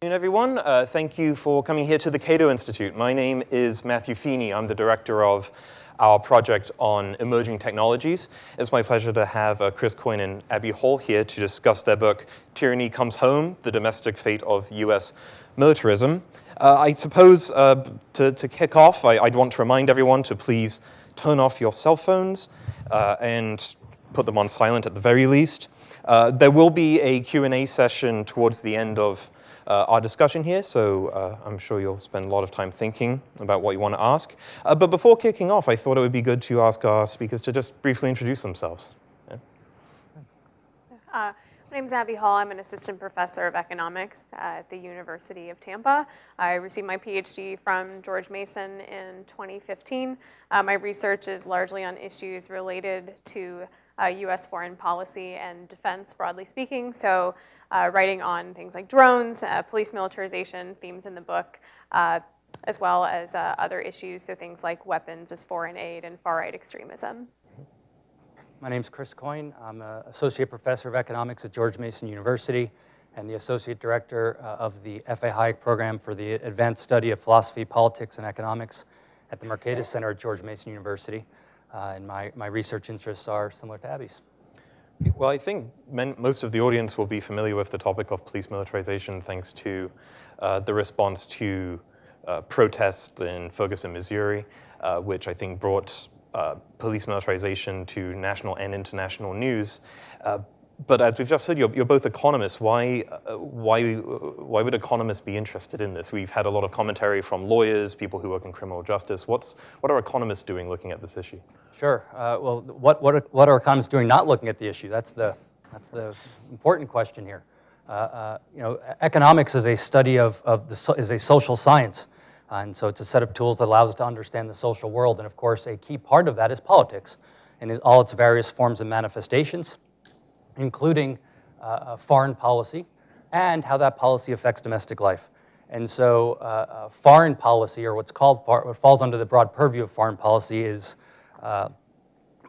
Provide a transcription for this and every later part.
Good afternoon, everyone. Thank you for coming here to the Cato Institute. My name is Matthew Feeney. I'm the director of our project on emerging technologies. It's my pleasure to have Chris Coyne and Abby Hall here to discuss their book, Tyranny Comes Home, The Domestic Fate of U.S. Militarism. I suppose to kick off, I'd want to remind everyone to please turn off your cell phones and put them on silent at the very least. There will be a Q&A session towards the end of our discussion here, so I'm sure you'll spend a lot of time thinking about what you want to ask. But before kicking off, I thought it would be good to ask our speakers to just briefly introduce themselves. Yeah. My name is Abby Hall. I'm an assistant professor of economics at the University of Tampa. I received my PhD from George Mason in 2015. My research is largely on issues related to U.S. foreign policy and defense, broadly speaking. So writing on things like drones, police militarization, themes in the book, as well as other issues, so things like weapons as foreign aid and far-right extremism. My name's Chris Coyne. I'm an associate professor of economics at George Mason University and the associate director of the F.A. Hayek program for the advanced study of philosophy, politics, and economics at the Mercatus Center at George Mason University. And my research interests are similar to Abby's. Well, I think most of the audience will be familiar with the topic of police militarization thanks to the response to protests in Ferguson, Missouri, which I think brought police militarization to national and international news. But as we've just heard, you're both economists. Why would economists be interested in this? We've had a lot of commentary from lawyers, people who work in criminal justice. What are economists doing looking at this issue? Sure. Well, what are economists doing not looking at the issue? That's the important question here. Economics is a study is a social science. And so it's a set of tools that allows us to understand the social world. And of course, a key part of that is politics and all its various forms and manifestations, including foreign policy and how that policy affects domestic life. And so foreign policy, or what falls under the broad purview of foreign policy, is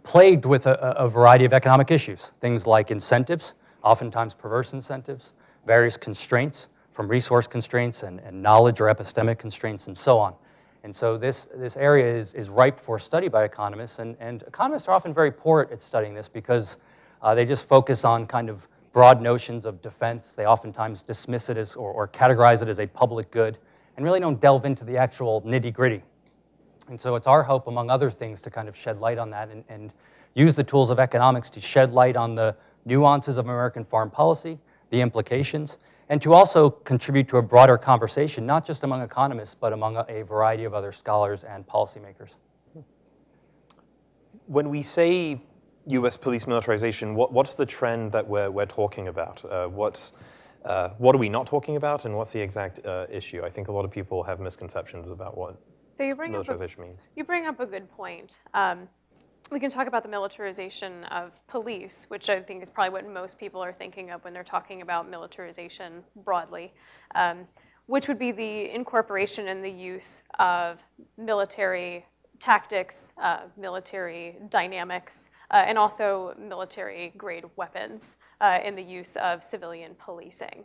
plagued with a variety of economic issues, things like incentives, oftentimes perverse incentives, various constraints, from resource constraints and knowledge or epistemic constraints and so on. And so this area is ripe for study by economists, and economists are often very poor at studying this because they just focus on kind of broad notions of defense. They oftentimes dismiss it as or categorize it as a public good and really don't delve into the actual nitty-gritty. And so it's our hope, among other things, to kind of shed light on that and use the tools of economics to shed light on the nuances of American foreign policy, the implications, and to also contribute to a broader conversation, not just among economists, but among a variety of other scholars and policymakers. When we say U.S. police militarization, what's the trend that we're talking about? What are we not talking about, and what's the exact issue? I think a lot of people have misconceptions about what militarization means. You bring up a good point. We can talk about the militarization of police, which I think is probably what most people are thinking of when they're talking about militarization broadly, which would be the incorporation and the use of military tactics, military dynamics, and also military-grade weapons in the use of civilian policing.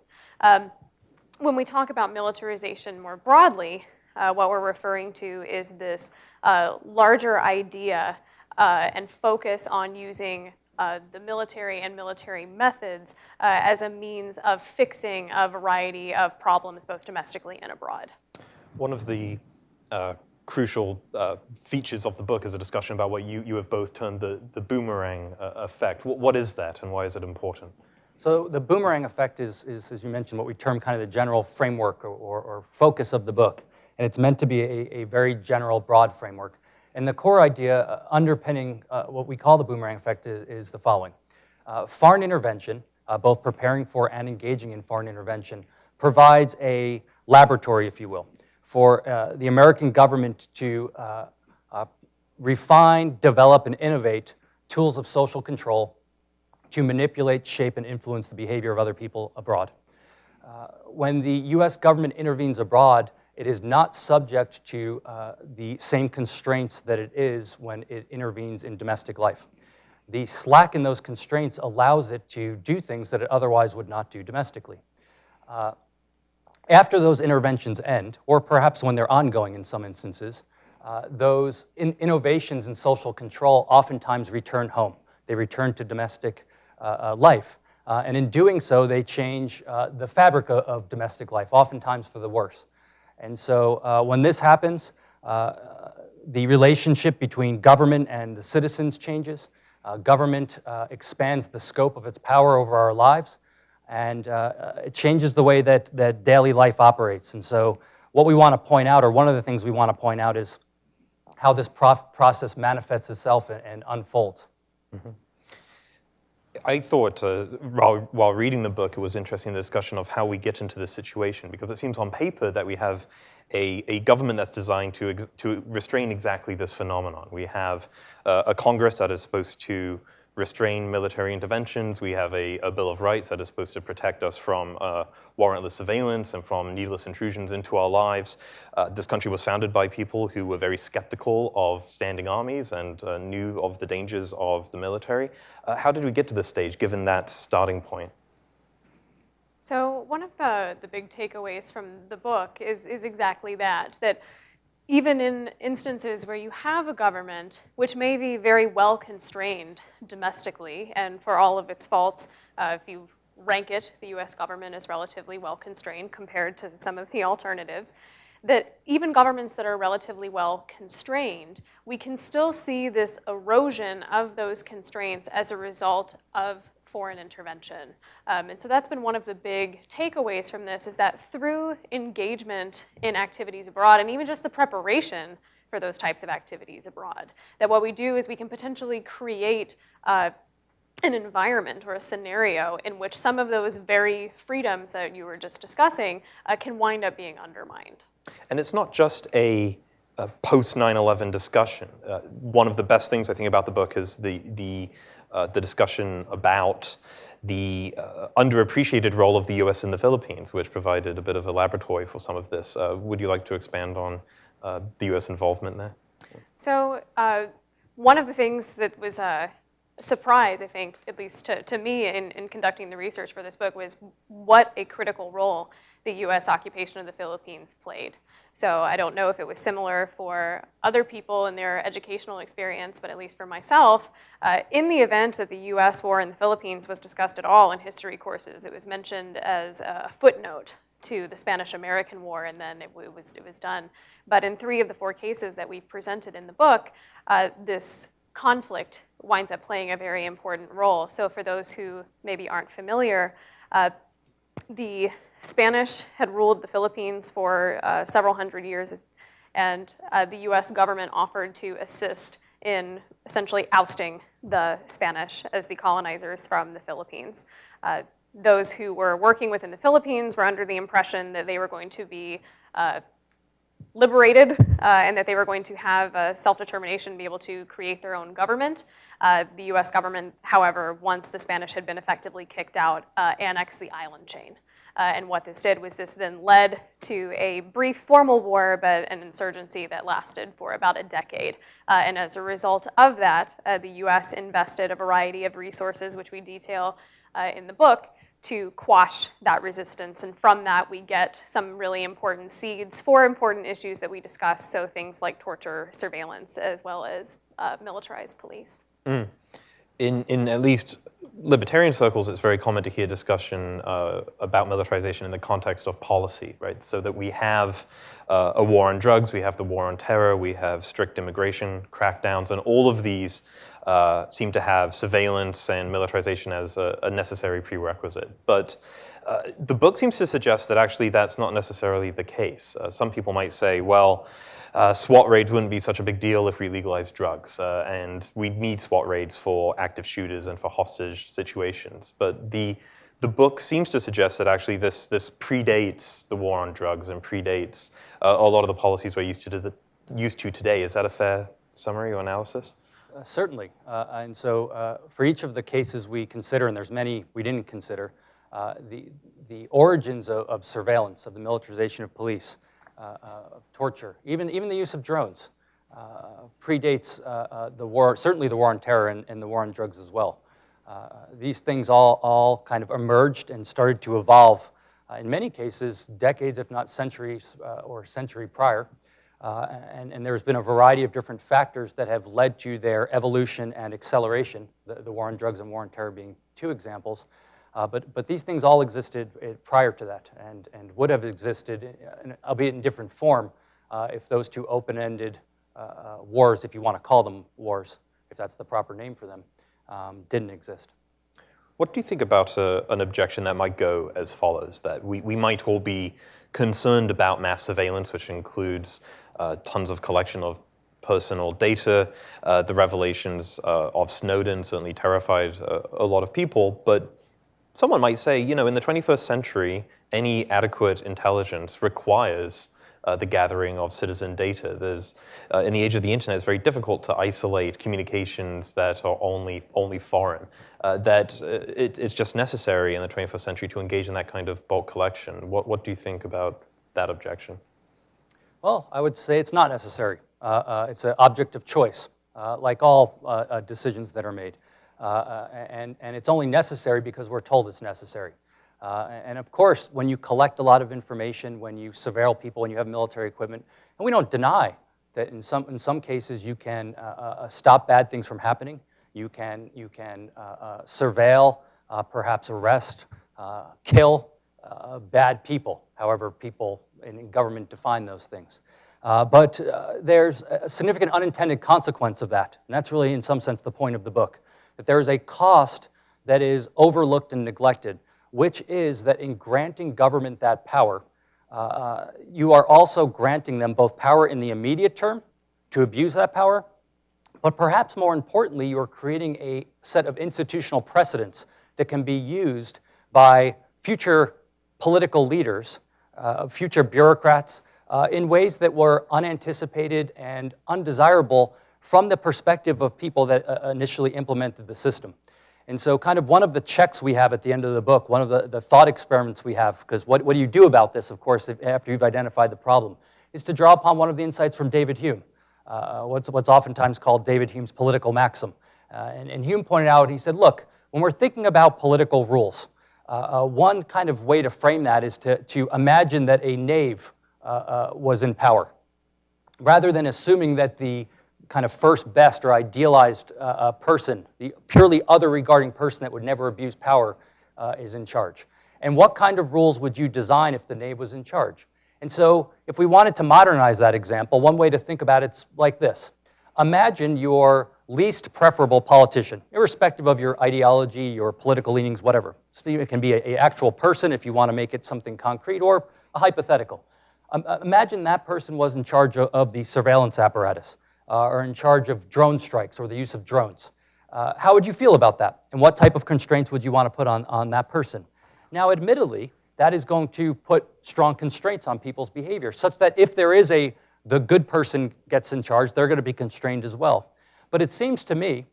When we talk about militarization more broadly, what we're referring to is this larger idea and focus on using the military and military methods as a means of fixing a variety of problems, both domestically and abroad. One of the crucial features of the book is a discussion about what you have both termed the boomerang effect. What is that, and why is it important? So the boomerang effect is, as you mentioned, what we term kind of the general framework or focus of the book. And it's meant to be a very general, broad framework. And the core idea underpinning what we call the boomerang effect is the following. Foreign intervention, both preparing for and engaging in foreign intervention, provides a laboratory, if you will, for the American government to refine, develop, and innovate tools of social control to manipulate, shape, and influence the behavior of other people abroad. When the U.S. government intervenes abroad, it is not subject to the same constraints that it is when it intervenes in domestic life. The slack in those constraints allows it to do things that it otherwise would not do domestically. After those interventions end, or perhaps when they're ongoing in some instances, those innovations in social control oftentimes return home. They return to domestic life. And in doing so, they change the fabric of domestic life, oftentimes for the worse. And so when this happens, the relationship between government and the citizens changes. Government expands the scope of its power over our lives, and it changes the way that daily life operates. And so what we want to point out, or one of the things we want to point out, is how this process manifests itself and unfolds. Mm-hmm. I thought, while reading the book, it was interesting, the discussion of how we get into this situation, because it seems on paper that we have a government that's designed to restrain exactly this phenomenon. We have a Congress that is supposed to restrain military interventions. We have a Bill of Rights that is supposed to protect us from warrantless surveillance and from needless intrusions into our lives. This country was founded by people who were very skeptical of standing armies and knew of the dangers of the military. How did we get to this stage, given that starting point? So one of the big takeaways from the book is exactly that even in instances where you have a government which may be very well constrained domestically, and for all of its faults, if you rank it, the U.S. government is relatively well constrained compared to some of the alternatives, that even governments that are relatively well constrained, we can still see this erosion of those constraints as a result of foreign intervention. And so that's been one of the big takeaways from this, is that through engagement in activities abroad, and even just the preparation for those types of activities abroad, that what we do is we can potentially create an environment or a scenario in which some of those very freedoms that you were just discussing can wind up being undermined. And it's not just a post 9/11 discussion. One of the best things I think about the book is the discussion about the underappreciated role of the U.S. in the Philippines, which provided a bit of a laboratory for some of this. Would you like to expand on the U.S. involvement there? So one of the things that was a surprise, I think, at least to me in conducting the research for this book, was what a critical role the U.S. occupation of the Philippines played. So I don't know if it was similar for other people in their educational experience, but at least for myself, in the event that the U.S. war in the Philippines was discussed at all in history courses, it was mentioned as a footnote to the Spanish-American War, and then it was done. But in 3 of the 4 cases that we've presented in the book, this conflict winds up playing a very important role. So for those who maybe aren't familiar, the Spanish had ruled the Philippines for several hundred years, and the U.S. government offered to assist in essentially ousting the Spanish as the colonizers from the Philippines. Those who were working within the Philippines were under the impression that they were going to be liberated and that they were going to have self-determination, be able to create their own government. The U.S. government, however, once the Spanish had been effectively kicked out, annexed the island chain. And what this did was this then led to a brief formal war, but an insurgency that lasted for about a decade. And as a result of that, the U.S. invested a variety of resources, which we detail in the book, to quash that resistance. And from that, we get some really important seeds for important issues that we discuss, so things like torture, surveillance, as well as militarized police. Mm. In at least libertarian circles, it's very common to hear discussion about militarization in the context of policy, right? So that we have a war on drugs, we have the war on terror, we have strict immigration crackdowns, and all of these seem to have surveillance and militarization as a necessary prerequisite. But the book seems to suggest that actually that's not necessarily the case. Some people might say, well, SWAT raids wouldn't be such a big deal if we legalized drugs, and we need SWAT raids for active shooters and for hostage situations. But the book seems to suggest that actually this predates the war on drugs and predates a lot of the policies we're used to today. Is that a fair summary or analysis? Certainly. And so for each of the cases we consider, and there's many we didn't consider, the origins of surveillance, of the militarization of police, of torture, even the use of drones, predates the war, certainly the war on terror and the war on drugs as well. These things all kind of emerged and started to evolve in many cases, decades, if not centuries or a century prior. And there's been a variety of different factors that have led to their evolution and acceleration, the war on drugs and war on terror being two examples. But these things all existed prior to that and would have existed, albeit in different form, if those two open-ended wars, if you want to call them wars, if that's the proper name for them, didn't exist. What do you think about an objection that might go as follows, that we might all be concerned about mass surveillance, which includes tons of collection of personal data. The revelations of Snowden certainly terrified a lot of people, but someone might say, in the 21st century, any adequate intelligence requires the gathering of citizen data. In the age of the internet, it's very difficult to isolate communications that are only foreign. It's just necessary in the 21st century to engage in that kind of bulk collection. What do you think about that objection? Well, I would say it's not necessary. It's an object of choice, like all decisions that are made. And it's only necessary because we're told it's necessary. And of course, when you collect a lot of information, when you surveil people, when you have military equipment, and we don't deny that in some cases you can stop bad things from happening. You can surveil, perhaps arrest, kill bad people, however people in government define those things. But there's a significant unintended consequence of that, and that's really in some sense the point of the book, that there is a cost that is overlooked and neglected, which is that in granting government that power, you are also granting them both power in the immediate term to abuse that power, but perhaps more importantly, you are creating a set of institutional precedents that can be used by future political leaders, future bureaucrats, in ways that were unanticipated and undesirable from the perspective of people that initially implemented the system. And so kind of one of the checks we have at the end of the book, one of the thought experiments we have, because what do you do about this, of course, after you've identified the problem, is to draw upon one of the insights from David Hume, what's oftentimes called David Hume's political maxim. And Hume pointed out, he said, look, when we're thinking about political rules, one kind of way to frame that is to imagine that a knave was in power, rather than assuming that the kind of first best or idealized person, the purely other regarding person that would never abuse power is in charge. And what kind of rules would you design if the knave was in charge? And so if we wanted to modernize that example, one way to think about it's like this. Imagine your least preferable politician, irrespective of your ideology, your political leanings, whatever. So it can be an actual person if you want to make it something concrete, or a hypothetical. Imagine that person was in charge of the surveillance apparatus, or in charge of drone strikes or the use of drones. How would you feel about that? And what type of constraints would you want to put on that person? Now, admittedly, that is going to put strong constraints on people's behavior, such that if there is the good person gets in charge, they're going to be constrained as well. But it seems to me,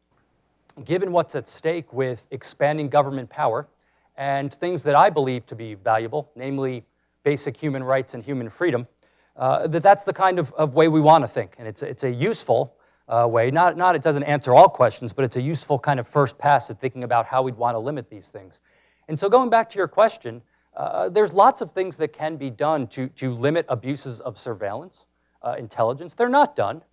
given what's at stake with expanding government power and things that I believe to be valuable, namely basic human rights and human freedom, that's the kind of way we want to think. And it's a useful way, not it doesn't answer all questions, but it's a useful kind of first pass at thinking about how we'd want to limit these things. And so going back to your question, there's lots of things that can be done to limit abuses of surveillance, intelligence. They're not done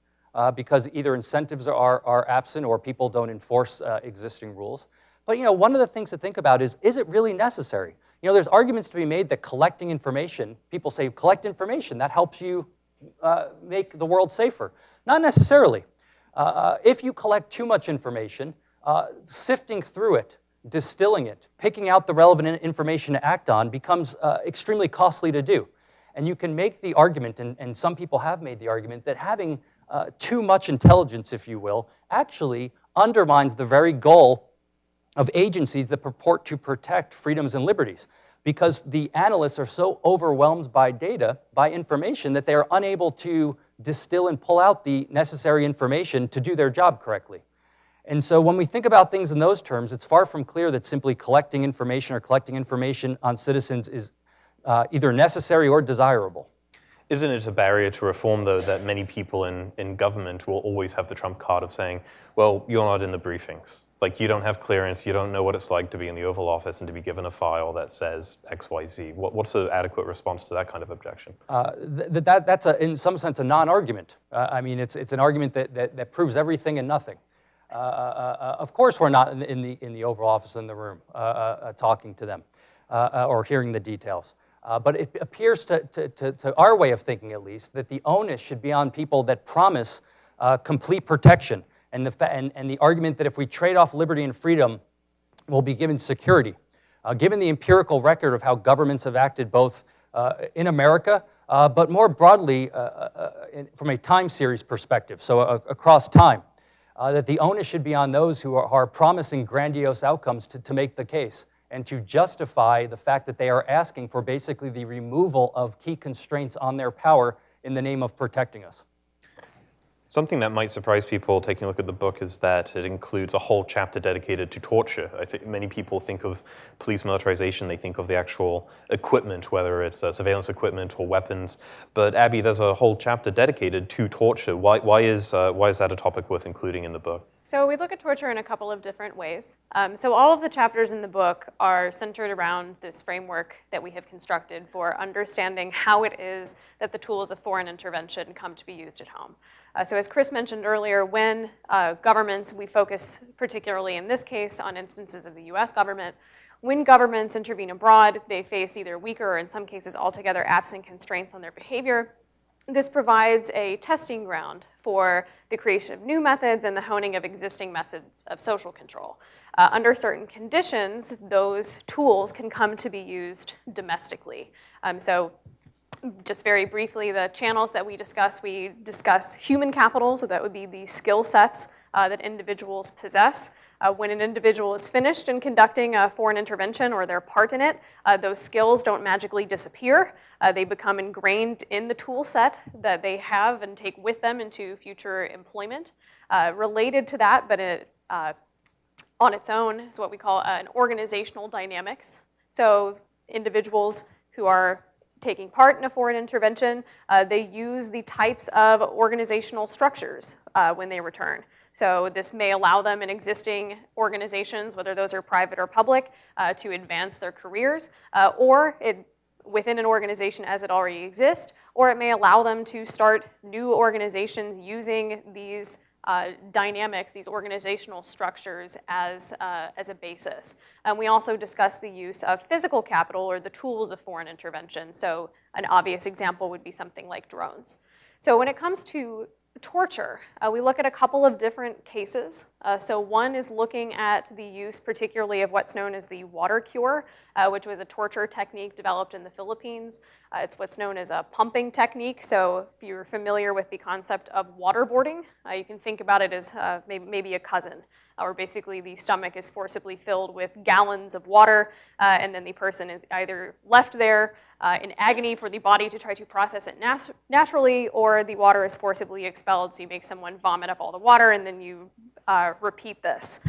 because either incentives are absent or people don't enforce existing rules. But one of the things to think about is it really necessary? There's arguments to be made that collecting information, people say collect information, that helps you make the world safer. Not necessarily. If you collect too much information, sifting through it, distilling it, picking out the relevant information to act on becomes extremely costly to do. And you can make the argument, and some people have made the argument, that having too much intelligence, if you will, actually undermines the very goal of agencies that purport to protect freedoms and liberties, because the analysts are so overwhelmed by data, by information, that they are unable to distill and pull out the necessary information to do their job correctly. And so when we think about things in those terms, it's far from clear that simply collecting information or collecting information on citizens is either necessary or desirable. Isn't it a barrier to reform, though, that many people in government will always have the trump card of saying, well, you're not in the briefings. Like, you don't have clearance, you don't know what it's like to be in the Oval Office and to be given a file that says XYZ. What's an adequate response to that kind of objection? That's in some sense a non-argument. I mean, it's an argument that proves everything and nothing. Of course, we're not in the Oval Office in the room talking to them or hearing the details. But it appears to our way of thinking, at least, that the onus should be on people that promise complete protection, and the argument that if we trade off liberty and freedom, we'll be given security. Given the empirical record of how governments have acted both in America, but more broadly from a time series perspective, so across time, that the onus should be on those who are promising grandiose outcomes to make the case and to justify the fact that they are asking for basically the removal of key constraints on their power in the name of protecting us. Something that might surprise people taking a look at the book is that it includes a whole chapter dedicated to torture. I think many people think of police militarization, they think of the actual equipment, whether it's surveillance equipment or weapons. But Abby, there's a whole chapter dedicated to torture. Why is that a topic worth including in the book? So we look at torture in a couple of different ways. So all of the chapters in the book are centered around this framework that we have constructed for understanding how it is that the tools of foreign intervention come to be used at home. So as Chris mentioned earlier, when governments, we focus particularly in this case on instances of the U.S. government, when governments intervene abroad, they face either weaker or in some cases altogether absent constraints on their behavior. This provides a testing ground for the creation of new methods and the honing of existing methods of social control. Under certain conditions, those tools can come to be used domestically. So just very briefly, the channels that we discuss human capital, so that would be the skill sets that individuals possess. When an individual is finished in conducting a foreign intervention or their part in it, those skills don't magically disappear. They become ingrained in the tool set that they have and take with them into future employment. Related to that, but on its own, is what we call an organizational dynamics. So individuals who are taking part in a foreign intervention, they use the types of organizational structures when they return. So this may allow them in existing organizations, whether those are private or public, to advance their careers, or within an organization as it already exists, or it may allow them to start new organizations using these dynamics, these organizational structures as a basis. And we also discuss the use of physical capital or the tools of foreign intervention. So an obvious example would be something like drones. So when it comes to torture, we look at a couple of different cases. So one is looking at the use particularly of what's known as the water cure, which was a torture technique developed in the Philippines. It's what's known as a pumping technique. So if you're familiar with the concept of waterboarding, you can think about it as maybe a cousin, where basically the stomach is forcibly filled with gallons of water, and then the person is either left there in agony for the body to try to process it naturally, or the water is forcibly expelled, so you make someone vomit up all the water, and then you repeat this.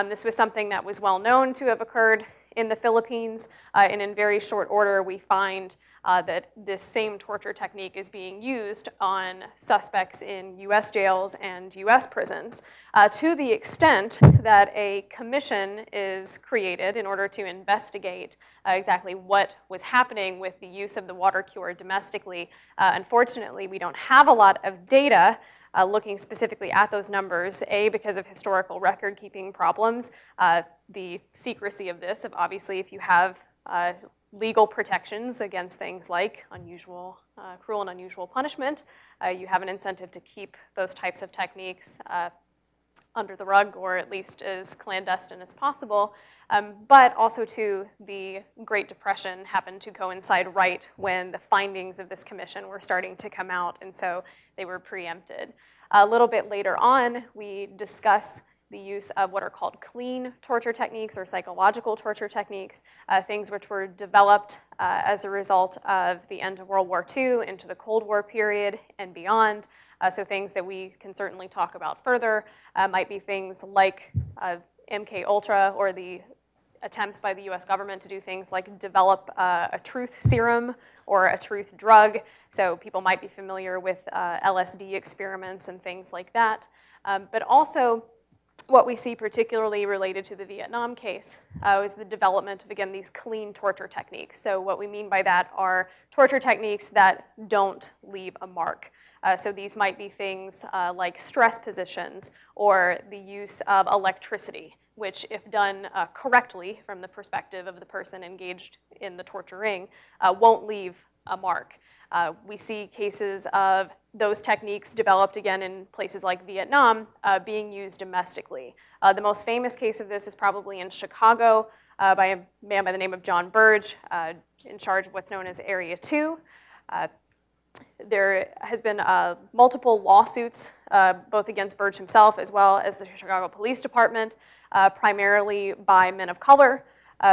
This was something that was well known to have occurred in the Philippines, and in very short order we find that this same torture technique is being used on suspects in U.S. jails and U.S. prisons, to the extent that a commission is created in order to investigate exactly what was happening with the use of the water cure domestically. Unfortunately, we don't have a lot of data looking specifically at those numbers, because of historical record-keeping problems, the secrecy of this, obviously if you have legal protections against things like cruel and unusual punishment, you have an incentive to keep those types of techniques under the rug, or at least as clandestine as possible. But also too, the Great Depression happened to coincide right when the findings of this commission were starting to come out, and so they were preempted. A little bit later on, we discuss the use of what are called clean torture techniques or psychological torture techniques, things which were developed as a result of the end of World War II into the Cold War period and beyond. So things that we can certainly talk about further might be things like MK Ultra, or the attempts by the U.S. government to do things like develop a truth serum or a truth drug. So people might be familiar with LSD experiments and things like that. But also, what we see particularly related to the Vietnam case is the development of, again, these clean torture techniques. So what we mean by that are torture techniques that don't leave a mark. So these might be things like stress positions or the use of electricity, which, if done correctly from the perspective of the person engaged in the torturing, won't leave a mark. We see cases of those techniques developed, again, in places like Vietnam, being used domestically. The most famous case of this is probably in Chicago by a man by the name of John Burge, in charge of what's known as Area 2. There has been multiple lawsuits, both against Burge himself as well as the Chicago Police Department, primarily by men of color,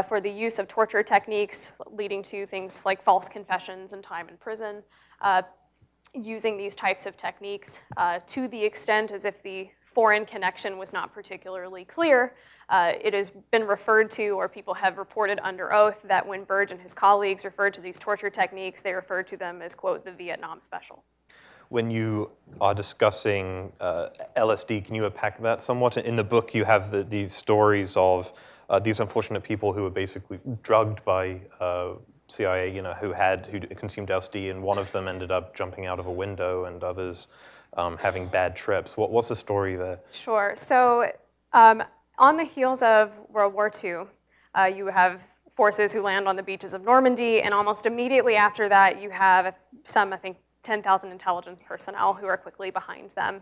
for the use of torture techniques leading to things like false confessions and time in prison. Using these types of techniques to the extent as if the foreign connection was not particularly clear. It has been referred to, or people have reported under oath, that when Burge and his colleagues referred to these torture techniques, they referred to them as, quote, the Vietnam Special. When you are discussing LSD, can you unpack that somewhat? In the book, you have these stories of these unfortunate people who were basically drugged by CIA, who consumed LSD, and one of them ended up jumping out of a window, and others having bad trips. What's the story there? Sure. So on the heels of World War II, you have forces who land on the beaches of Normandy, and almost immediately after that, you have some, I think, 10,000 intelligence personnel who are quickly behind them.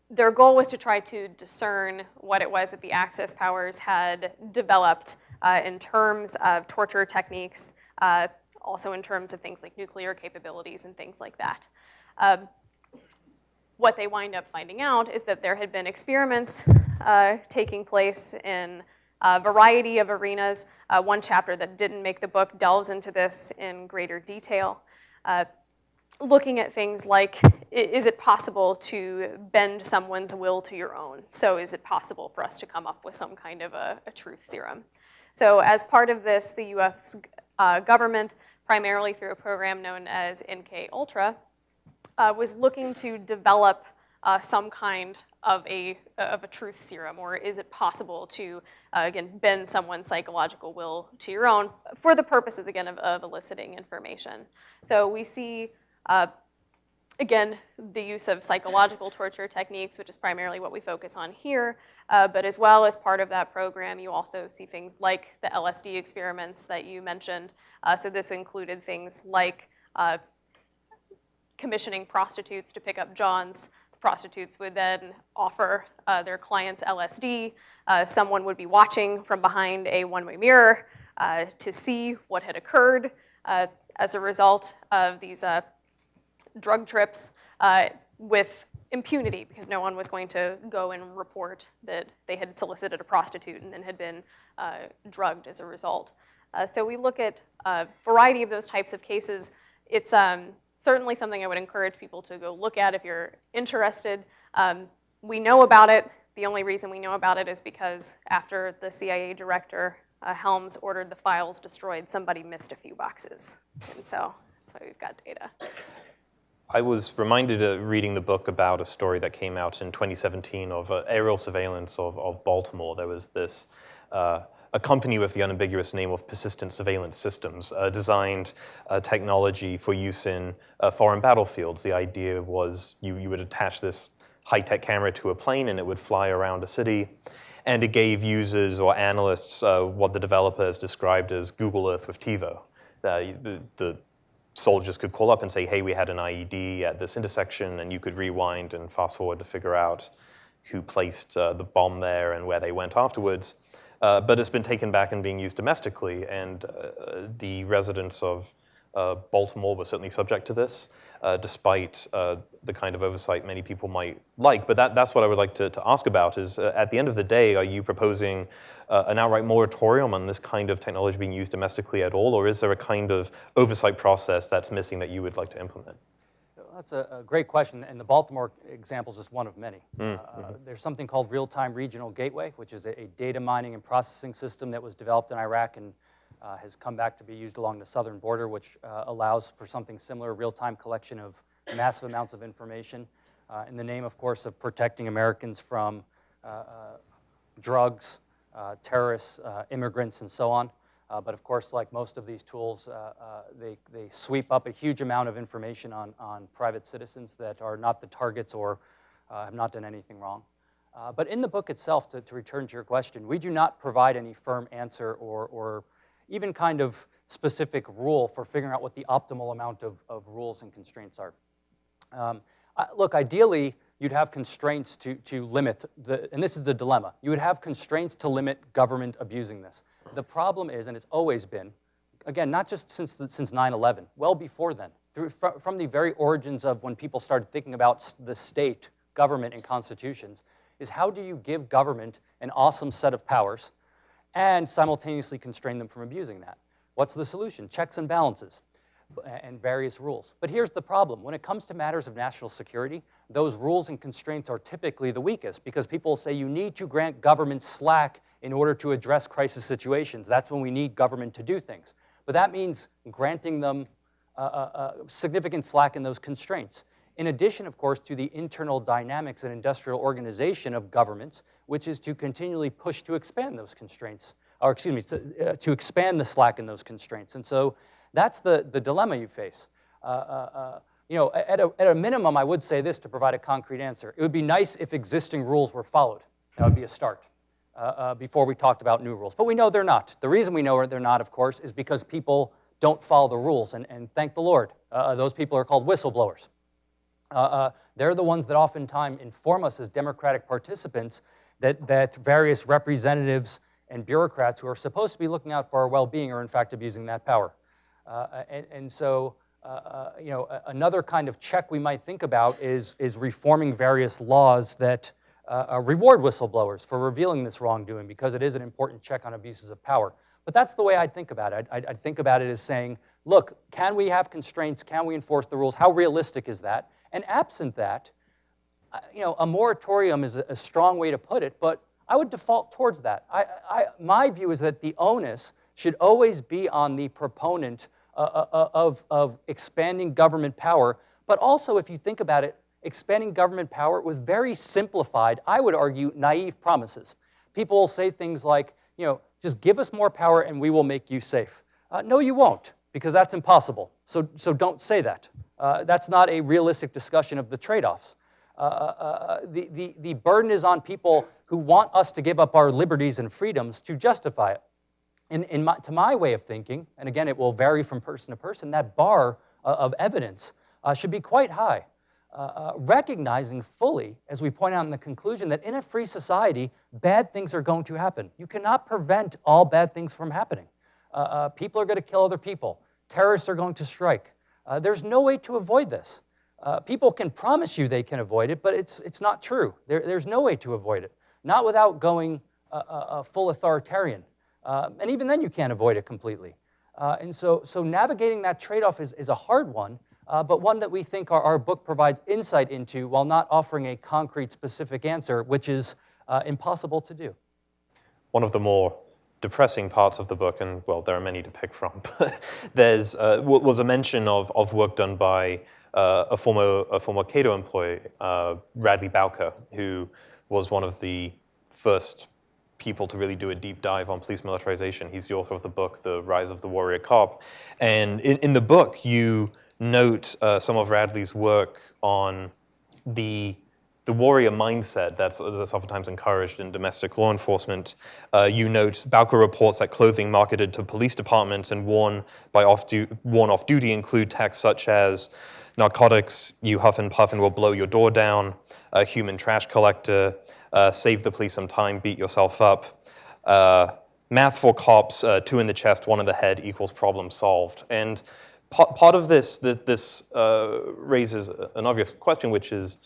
Their goal was to try to discern what it was that the Axis powers had developed in terms of torture techniques, also in terms of things like nuclear capabilities and things like that. What they wind up finding out is that there had been experiments taking place in a variety of arenas. One chapter that didn't make the book delves into this in greater detail, looking at things like, is it possible to bend someone's will to your own? So is it possible for us to come up with some kind of a truth serum? So as part of this, the U.S. Government, primarily through a program known as MK Ultra, was looking to develop some kind of a truth serum, or is it possible to, again, bend someone's psychological will to your own for the purposes, again, of eliciting information. So we see, again, the use of psychological torture techniques, which is primarily what we focus on here, but as well as part of that program, you also see things like the LSD experiments that you mentioned. So this included things like commissioning prostitutes to pick up Johns. The prostitutes would then offer their clients LSD. Someone would be watching from behind a one-way mirror to see what had occurred as a result of these drug trips with impunity, because no one was going to go and report that they had solicited a prostitute and then had been drugged as a result. So we look at a variety of those types of cases. It's certainly something I would encourage people to go look at if you're interested. We know about it. The only reason we know about it is because after the CIA director, Helms, ordered the files destroyed, somebody missed a few boxes. And so that's why we've got data. I was reminded reading the book about a story that came out in 2017 of aerial surveillance of Baltimore. There was this a company with the unambiguous name of Persistent Surveillance Systems designed technology for use in foreign battlefields. The idea was you would attach this high-tech camera to a plane and it would fly around a city. And it gave users or analysts what the developers described as Google Earth with TiVo. The soldiers could call up and say, hey, we had an IED at this intersection, and you could rewind and fast forward to figure out who placed the bomb there and where they went afterwards. But it's been taken back and being used domestically, and the residents of Baltimore were certainly subject to this, despite the kind of oversight many people might like. But that's what I would like to ask about is, at the end of the day, are you proposing an outright moratorium on this kind of technology being used domestically at all, or is there a kind of oversight process that's missing that you would like to implement? That's a great question, and the Baltimore example is just one of many. There's something called Real-Time Regional Gateway, which is a data mining and processing system that was developed in Iraq and has come back to be used along the southern border, which allows for something similar, real-time collection of massive amounts of information in the name, of course, of protecting Americans from drugs, terrorists, immigrants, and so on. But of course, like most of these tools, they sweep up a huge amount of information on private citizens that are not the targets or have not done anything wrong. But in the book itself, to return to your question, we do not provide any firm answer or even kind of specific rule for figuring out what the optimal amount of rules and constraints are. Look, ideally, you'd have constraints to limit, and this is the dilemma, you would have constraints to limit government abusing this. The problem is, and it's always been, again, not just since 9/11, well before then, from the very origins of when people started thinking about the state, government, and constitutions, is how do you give government an awesome set of powers and simultaneously constrain them from abusing that? What's the solution? Checks and balances and various rules. But here's the problem. When it comes to matters of national security, those rules and constraints are typically the weakest because people say you need to grant government slack in order to address crisis situations. That's when we need government to do things. But that means granting them significant slack in those constraints. In addition, of course, to the internal dynamics and industrial organization of governments, which is to continually push to expand those constraints, or excuse me, to expand the slack in those constraints. And so that's the dilemma you face. You know, at a minimum, I would say this to provide a concrete answer. It would be nice if existing rules were followed. That would be a start before we talked about new rules. But we know they're not. The reason we know they're not, of course, is because people don't follow the rules. And thank the Lord, those people are called whistleblowers. They're the ones that oftentimes inform us as democratic participants that various representatives and bureaucrats who are supposed to be looking out for our well-being are in fact abusing that power. So, you know, another kind of check we might think about is reforming various laws that reward whistleblowers for revealing this wrongdoing because it is an important check on abuses of power. But that's the way I'd think about it. I'd think about it as saying, look, can we have constraints? Can we enforce the rules? How realistic is that? And absent that, you know, a moratorium is a strong way to put it, but I would default towards that. My view is that the onus should always be on the proponent of expanding government power, but also, if you think about it, expanding government power with very simplified, I would argue, naive promises. People will say things like, you know, just give us more power and we will make you safe. No, you won't, because that's impossible. So don't say that. That's not a realistic discussion of the trade-offs. The burden is on people who want us to give up our liberties and freedoms to justify it. To my way of thinking, and again, it will vary from person to person, that bar of evidence should be quite high. Recognizing fully, as we point out in the conclusion, that in a free society, bad things are going to happen. You cannot prevent all bad things from happening. People are going to kill other people. Terrorists are going to strike. There's no way to avoid this. People can promise you they can avoid it, but it's not true. There's no way to avoid it. Not without going full authoritarian. And even then you can't avoid it completely. And so navigating that trade-off is a hard one, but one that we think our book provides insight into while not offering a concrete, specific answer, which is impossible to do. One of the more depressing parts of the book, and well, there are many to pick from, but there's was a mention of work done by a former Cato employee, Radley Bowker, who was one of the first people to really do a deep dive on police militarization. He's the author of the book, The Rise of the Warrior Cop. And in the book, you note some of Radley's work on the warrior mindset that's oftentimes encouraged in domestic law enforcement. You note Bowker reports that clothing marketed to police departments and worn off-duty include texts such as narcotics, you huff and puff and we'll blow your door down, human trash collector, save the police some time, beat yourself up, math for cops, 2 in the chest, 1 in the head equals problem solved. And part of this raises an obvious question, which is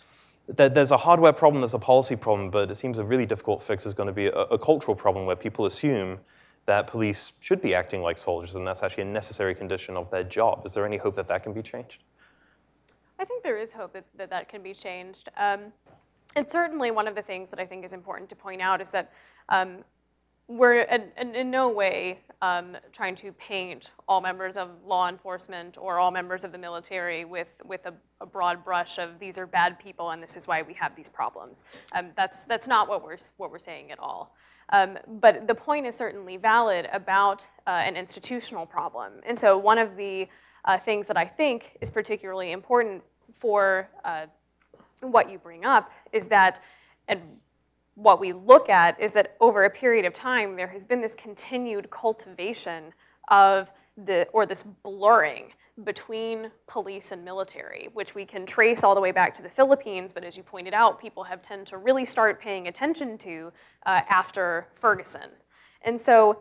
that there's a hardware problem, there's a policy problem, but it seems a really difficult fix is going to be a cultural problem where people assume that police should be acting like soldiers, and that's actually a necessary condition of their job. Is there any hope that that can be changed? I think there is hope that can be changed. And certainly one of the things that I think is important to point out is that we're in no way trying to paint all members of law enforcement or all members of the military with a broad brush of these are bad people and this is why we have these problems. That's not what we're saying at all. But the point is certainly valid about an institutional problem. And so one of the things that I think is particularly important for what you bring up is that, and what we look at is that over a period of time, there has been this continued cultivation of this blurring between police and military, which we can trace all the way back to the Philippines, but as you pointed out, people have tended to really start paying attention to after Ferguson. And so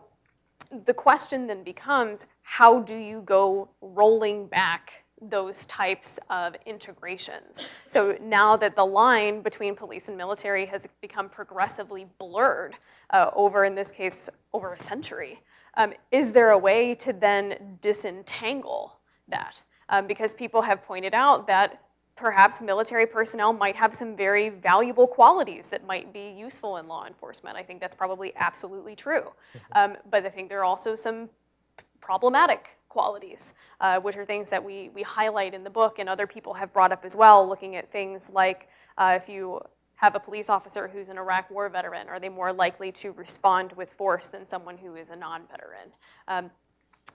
the question then becomes, how do you go rolling back those types of integrations? So now that the line between police and military has become progressively blurred over, in this case, over a century, is there a way to then disentangle that? Because people have pointed out that perhaps military personnel might have some very valuable qualities that might be useful in law enforcement. I think that's probably absolutely true. But I think there are also some problematic qualities, which are things that we highlight in the book and other people have brought up as well, looking at things like if you have a police officer who's an Iraq war veteran, are they more likely to respond with force than someone who is a non-veteran?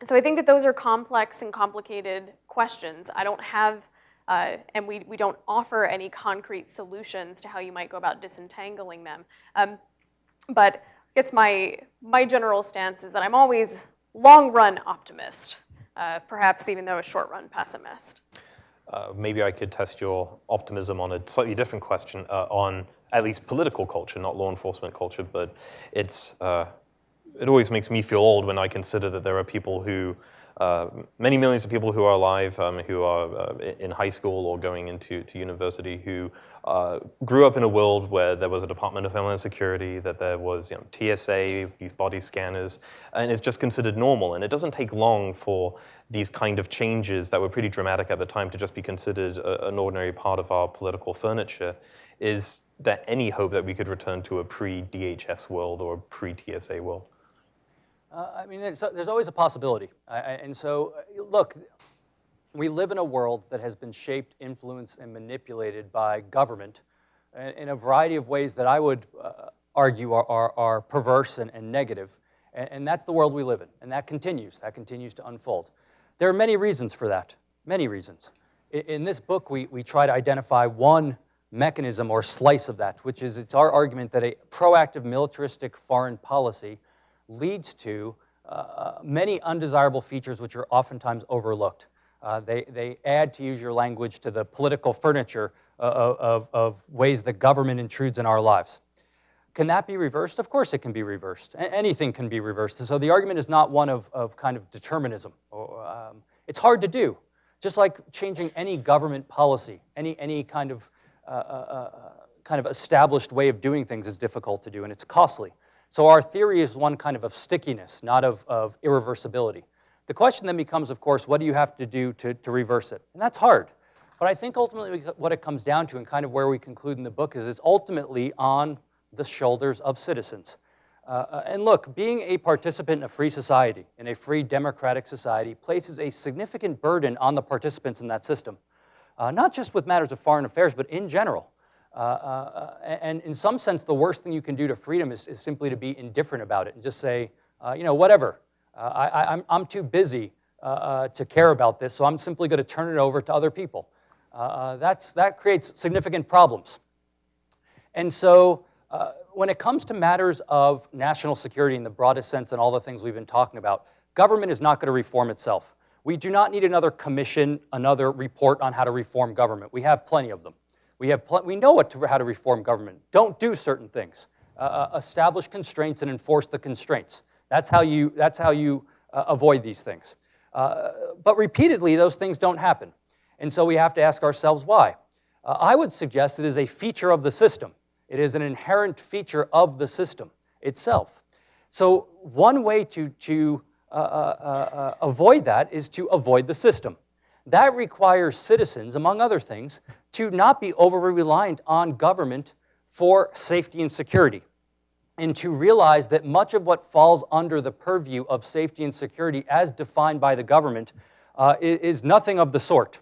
So I think that those are complex and complicated questions. I don't have, and we don't offer any concrete solutions to how you might go about disentangling them. But I guess my general stance is that I'm always long-run optimist, perhaps even though a short-run pessimist. Maybe I could test your optimism on a slightly different question, on at least political culture, not law enforcement culture, but it always makes me feel old when I consider that there are people who, many millions of people who are alive, who are in high school or going into university, who grew up in a world where there was a Department of Homeland Security, that there was TSA, these body scanners, and it's just considered normal. And it doesn't take long for these kind of changes that were pretty dramatic at the time to just be considered an ordinary part of our political furniture. Is there any hope that we could return to a pre-DHS world or a pre-TSA world? I mean, there's always a possibility. And so, look, we live in a world that has been shaped, influenced, and manipulated by government in a variety of ways that I would argue are perverse and negative. And that's the world we live in. And that continues to unfold. There are many reasons for that, many reasons. In this book, we try to identify one mechanism or slice of that, which is it's our argument that a proactive militaristic foreign policy leads to many undesirable features which are oftentimes overlooked. They add, to use your language, to the political furniture of ways that government intrudes in our lives. Can that be reversed? Of course it can be reversed. Anything can be reversed. So the argument is not one of kind of determinism. It's hard to do. Just like changing any government policy, any kind of established way of doing things is difficult to do, and it's costly. So our theory is one kind of stickiness, not of irreversibility. The question then becomes, of course, what do you have to do to reverse it? And that's hard. But I think ultimately what it comes down to, and kind of where we conclude in the book, is it's ultimately on the shoulders of citizens. And look, being a participant in a free society, in a free democratic society, places a significant burden on the participants in that system. Not just with matters of foreign affairs, but in general. And in some sense, the worst thing you can do to freedom is simply to be indifferent about it and just say, whatever. I'm too busy to care about this, so I'm simply going to turn it over to other people. That creates significant problems. And so when it comes to matters of national security in the broadest sense and all the things we've been talking about, government is not going to reform itself. We do not need another commission, another report on how to reform government. We have plenty of them. We know how to reform government. Don't do certain things. Establish constraints and enforce the constraints. That's how you avoid these things. But repeatedly, those things don't happen. And so we have to ask ourselves why. I would suggest it is a feature of the system. It is an inherent feature of the system itself. So one way to avoid that is to avoid the system. That requires citizens, among other things, to not be overly reliant on government for safety and security. and to realize that much of what falls under the purview of safety and security as defined by the government is nothing of the sort.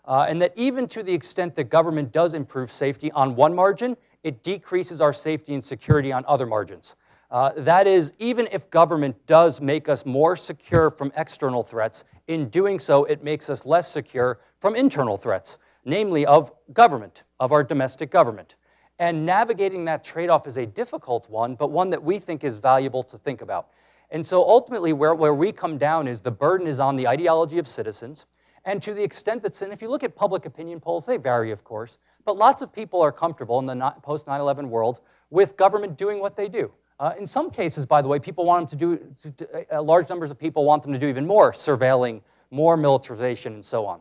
And that even to the extent that government does improve safety on one margin, it decreases our safety and security on other margins. That is, even if government does make us more secure from external threats, in doing so, it makes us less secure from internal threats, namely of government, of our domestic government. And navigating that trade-off is a difficult one, but one that we think is valuable to think about. And so ultimately, where we come down is the burden is on the ideology of citizens, and to the extent that, and if you look at public opinion polls, they vary, of course, but lots of people are comfortable in the post-9/11 world with government doing what they do. In some cases, by the way, people want them to do, large numbers of people want them to do even more surveilling, more militarization, and so on.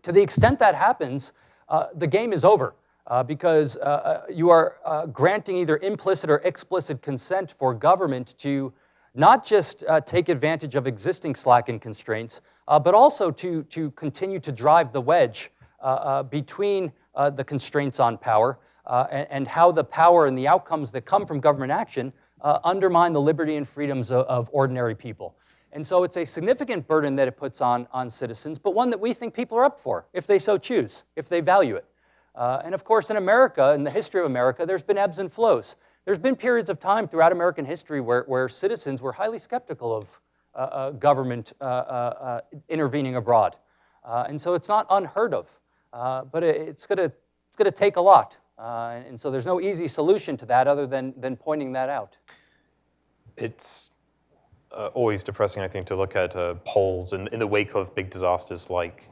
To the extent that happens, the game is over because you are granting either implicit or explicit consent for government to not just take advantage of existing slack and constraints, but also to continue to drive the wedge between the constraints on power and how the power and the outcomes that come from government action undermine the liberty and freedoms of ordinary people. And so it's a significant burden that it puts on citizens, but one that we think people are up for, if they so choose, if they value it. And of course, in America, in the history of America, there's been ebbs and flows. There's been periods of time throughout American history where citizens were highly skeptical of government intervening abroad. And so it's not unheard of, but it's going to take a lot. And so there's no easy solution to that other than pointing that out. It's always depressing, I think, to look at polls in the wake of big disasters like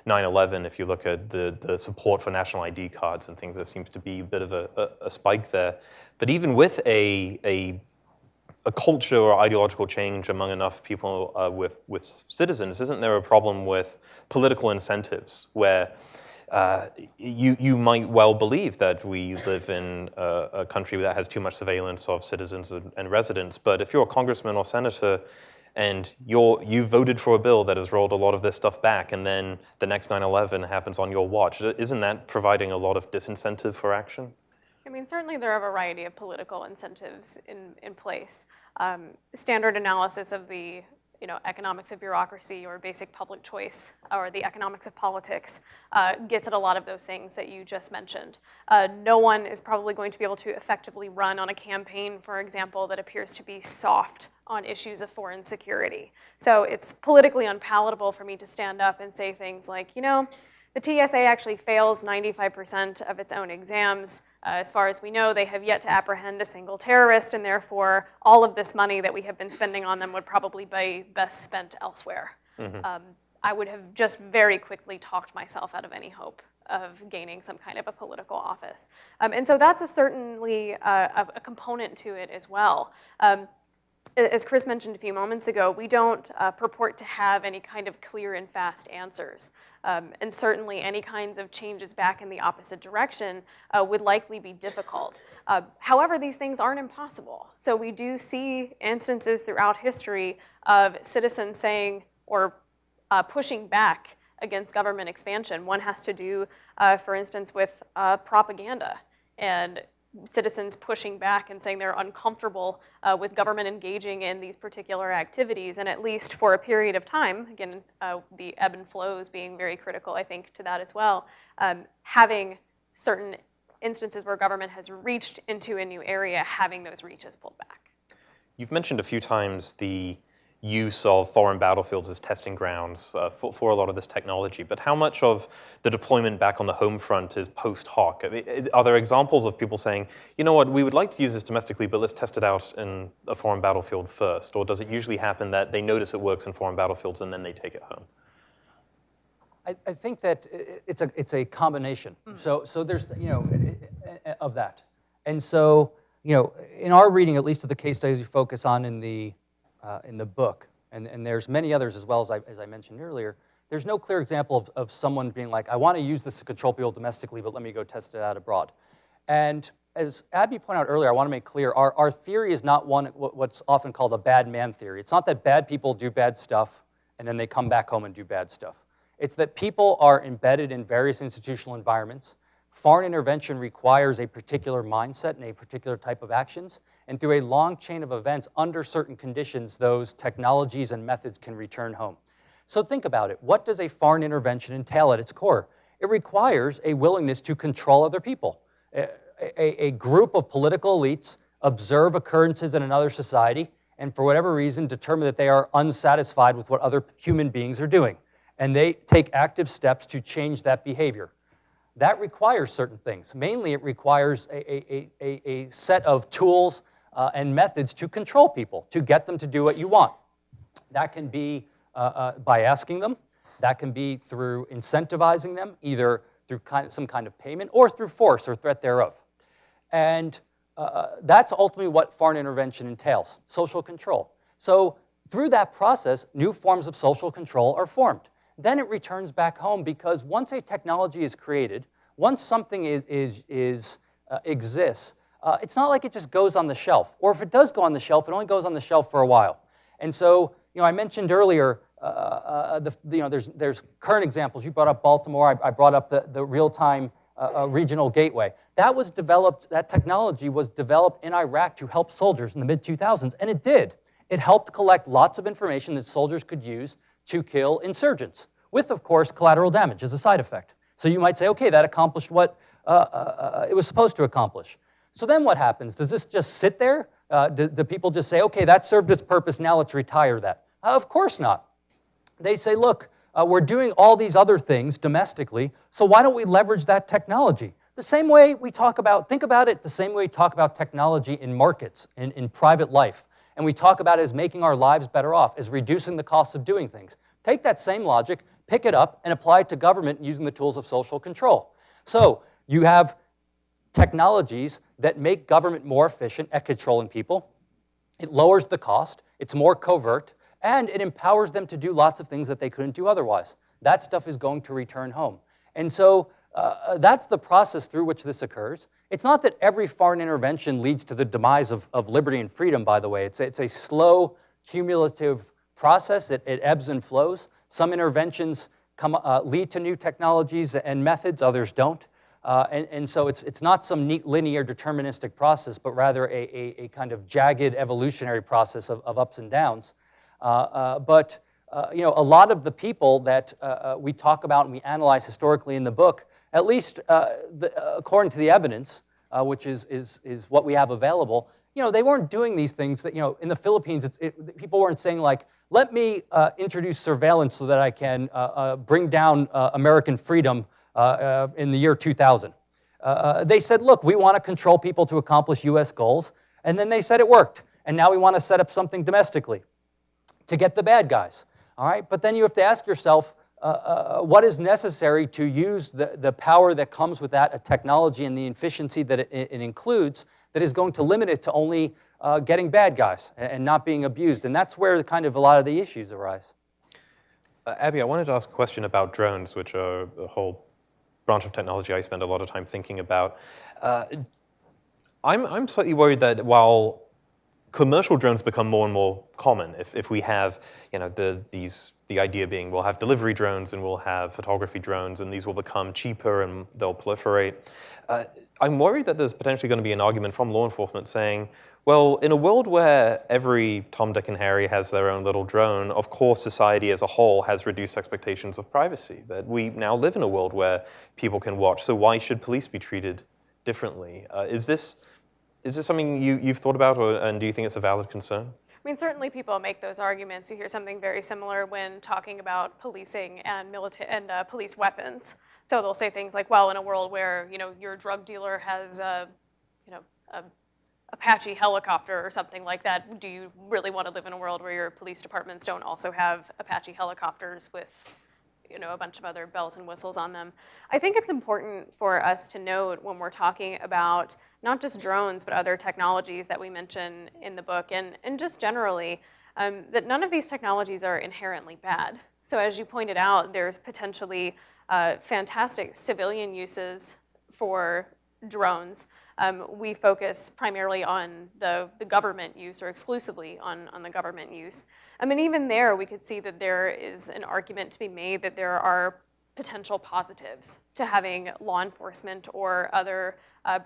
9/11. If you look at the support for national ID cards and things, there seems to be a bit of a spike there. But even with a culture or ideological change among enough people with citizens, isn't there a problem with political incentives where you might well believe that we live in a country that has too much surveillance of citizens and residents, but if you're a congressman or senator and you voted for a bill that has rolled a lot of this stuff back, and then the next 9/11 happens on your watch, isn't that providing a lot of disincentive for action? I mean, certainly there are a variety of political incentives in place. Standard analysis of the economics of bureaucracy or basic public choice or the economics of politics gets at a lot of those things that you just mentioned. No one is probably going to be able to effectively run on a campaign, for example, that appears to be soft on issues of foreign security. So it's politically unpalatable for me to stand up and say things like, the TSA actually fails 95% of its own exams. As far as we know, they have yet to apprehend a single terrorist, and therefore all of this money that we have been spending on them would probably be best spent elsewhere. Mm-hmm. I would have just very quickly talked myself out of any hope of gaining some kind of a political office. And so that's certainly a component to it as well. As Chris mentioned a few moments ago, we don't purport to have any kind of clear and fast answers. And certainly any kinds of changes back in the opposite direction would likely be difficult. However, these things aren't impossible. So we do see instances throughout history of citizens saying or pushing back against government expansion. One has to do, for instance, with propaganda and citizens pushing back and saying they're uncomfortable with government engaging in these particular activities, and at least for a period of time, again, the ebb and flows being very critical, I think, to that as well, having certain instances where government has reached into a new area, having those reaches pulled back. You've mentioned a few times the use of foreign battlefields as testing grounds for a lot of this technology, but how much of the deployment back on the home front is post hoc? I mean, are there examples of people saying, you know what, we would like to use this domestically, but let's test it out in a foreign battlefield first? Or does it usually happen that they notice it works in foreign battlefields and then they take it home? I think that it's a combination. Mm-hmm. So there's of that, and so in our reading, at least of the case studies we focus on in the book, and there's many others as well, as I mentioned earlier, there's no clear example of someone being like, I want to use this to control people domestically, but let me go test it out abroad. And as Abby pointed out earlier, I want to make clear, our theory is not what's often called a bad man theory. It's not that bad people do bad stuff and then they come back home and do bad stuff. It's that people are embedded in various institutional environments foreign intervention requires a particular mindset and a particular type of actions, and through a long chain of events, under certain conditions, those technologies and methods can return home. So think about it. What does a foreign intervention entail at its core? It requires a willingness to control other people. A group of political elites observe occurrences in another society and for whatever reason determine that they are unsatisfied with what other human beings are doing. And they take active steps to change that behavior. That requires certain things. Mainly it requires a set of tools and methods to control people, to get them to do what you want. That can be by asking them. That can be through incentivizing them, either through some kind of payment or through force or threat thereof. And that's ultimately what foreign intervention entails, social control. So through that process, new forms of social control are formed. Then it returns back home because once a technology is created, once something exists, it's not like it just goes on the shelf. Or if it does go on the shelf, it only goes on the shelf for a while. And so, I mentioned earlier, there's current examples. You brought up Baltimore. I brought up the real-time regional gateway. That technology was developed in Iraq to help soldiers in the mid-2000s, and it did. It helped collect lots of information that soldiers could use to kill insurgents, with, of course, collateral damage as a side effect. So you might say, okay, that accomplished what it was supposed to accomplish. So then what happens? Does this just sit there? Do people just say, okay, that served its purpose, now let's retire that? Of course not. They say, look, we're doing all these other things domestically, so why don't we leverage that technology? The same way we talk about, think about it the same way we talk about technology in markets, in private life. And we talk about it as making our lives better off, as reducing the cost of doing things. Take that same logic, pick it up, and apply it to government using the tools of social control. So you have technologies that make government more efficient at controlling people. It lowers the cost, it's more covert, and it empowers them to do lots of things that they couldn't do otherwise. That stuff is going to return home. And so that's the process through which this occurs. It's not that every foreign intervention leads to the demise of liberty and freedom, by the way. It's a slow, cumulative process. It ebbs and flows. Some interventions lead to new technologies and methods, others don't. And so it's not some neat linear deterministic process, but rather a kind of jagged evolutionary process of ups and downs. But a lot of the people that we talk about and we analyze historically in the book, at least according to the evidence, which is what we have available, they weren't doing these things that, in the Philippines, people weren't saying like, let me introduce surveillance so that I can bring down American freedom in the year 2000. They said, look, we want to control people to accomplish U.S. goals, and then they said it worked, and now we want to set up something domestically to get the bad guys, all right? But then you have to ask yourself, what is necessary to use the power that comes with that, a technology and the efficiency that it includes, that is going to limit it to only getting bad guys and not being abused. And that's where kind of a lot of the issues arise. Abby, I wanted to ask a question about drones, which are a whole branch of technology I spend a lot of time thinking about. I'm slightly worried that while commercial drones become more and more common, if we have, the idea being we'll have delivery drones and we'll have photography drones, and these will become cheaper and they'll proliferate. I'm worried that there's potentially going to be an argument from law enforcement saying, well, in a world where every Tom, Dick, and Harry has their own little drone, of course society as a whole has reduced expectations of privacy, that we now live in a world where people can watch, so why should police be treated differently? Is this something you've thought about, and do you think it's a valid concern? I mean, certainly people make those arguments. You hear something very similar when talking about policing and police weapons. So they'll say things like, well, in a world where, your drug dealer has a Apache helicopter or something like that, do you really want to live in a world where your police departments don't also have Apache helicopters with, a bunch of other bells and whistles on them? I think it's important for us to note when we're talking about not just drones, but other technologies that we mention in the book, and just generally, that none of these technologies are inherently bad. So as you pointed out, there's potentially fantastic civilian uses for drones. We focus primarily on the government use, or exclusively on the government use. I mean, even there, we could see that there is an argument to be made that there are potential positives to having law enforcement or other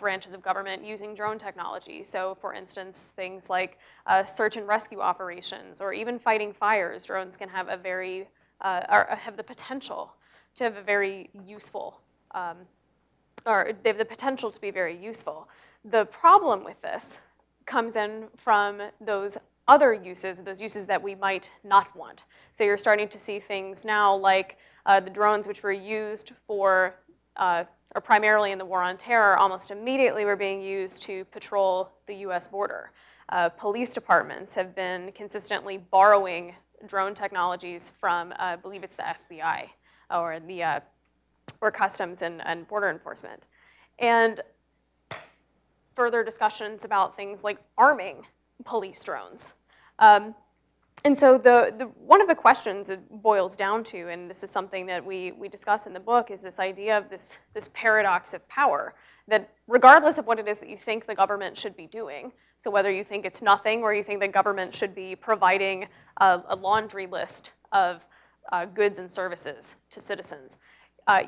branches of government using drone technology. So for instance, things like search and rescue operations or even fighting fires, drones can have have the potential to have a very useful, or they have the potential to be very useful. The problem with this comes in from those other uses, those uses that we might not want. So you're starting to see things now like the drones which were used for, or primarily in the war on terror, almost immediately were being used to patrol the U.S. border. Police departments have been consistently borrowing drone technologies from, I believe it's the FBI or Customs and Border Enforcement. And further discussions about things like arming police drones. And so one of the questions it boils down to, and this is something that we discuss in the book, is this idea of this paradox of power, that regardless of what it is that you think the government should be doing, so whether you think it's nothing or you think the government should be providing a laundry list of goods and services to citizens,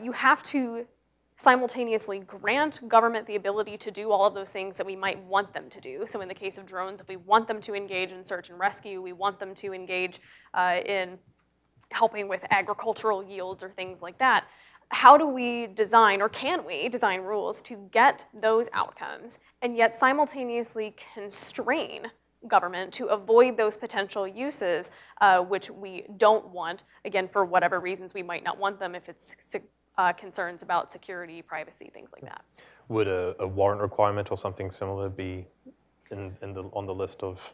you have to simultaneously grant government the ability to do all of those things that we might want them to do. So in the case of drones, if we want them to engage in search and rescue, we want them to engage in helping with agricultural yields or things like that. How do we design, or can we design rules to get those outcomes and yet simultaneously constrain government to avoid those potential uses which we don't want, again, for whatever reasons we might not want them, if it's concerns about security, privacy, things like that. Would a warrant requirement or something similar be on the list of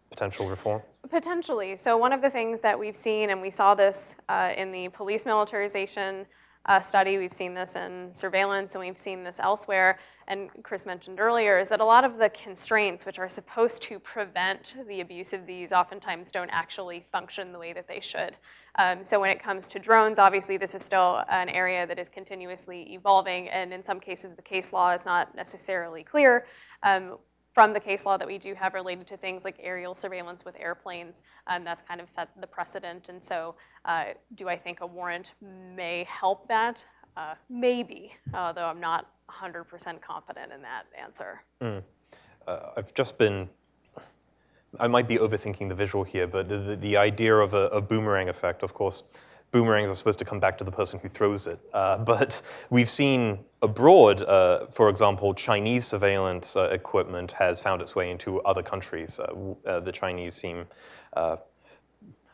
potential reform? Potentially. So one of the things that we've seen, and we saw this in the police militarization study, we've seen this in surveillance, and we've seen this elsewhere, and Chris mentioned earlier, is that a lot of the constraints which are supposed to prevent the abuse of these oftentimes don't actually function the way that they should. So when it comes to drones, obviously this is still an area that is continuously evolving, and in some cases the case law is not necessarily clear. From the case law that we do have related to things like aerial surveillance with airplanes, that's kind of set the precedent. And so do I think a warrant may help that? Maybe, though I'm not 100% confident in that answer. I might be overthinking the visual here, but the idea of a boomerang effect, of course, boomerangs are supposed to come back to the person who throws it. But we've seen abroad, for example, Chinese surveillance equipment has found its way into other countries. The Chinese seem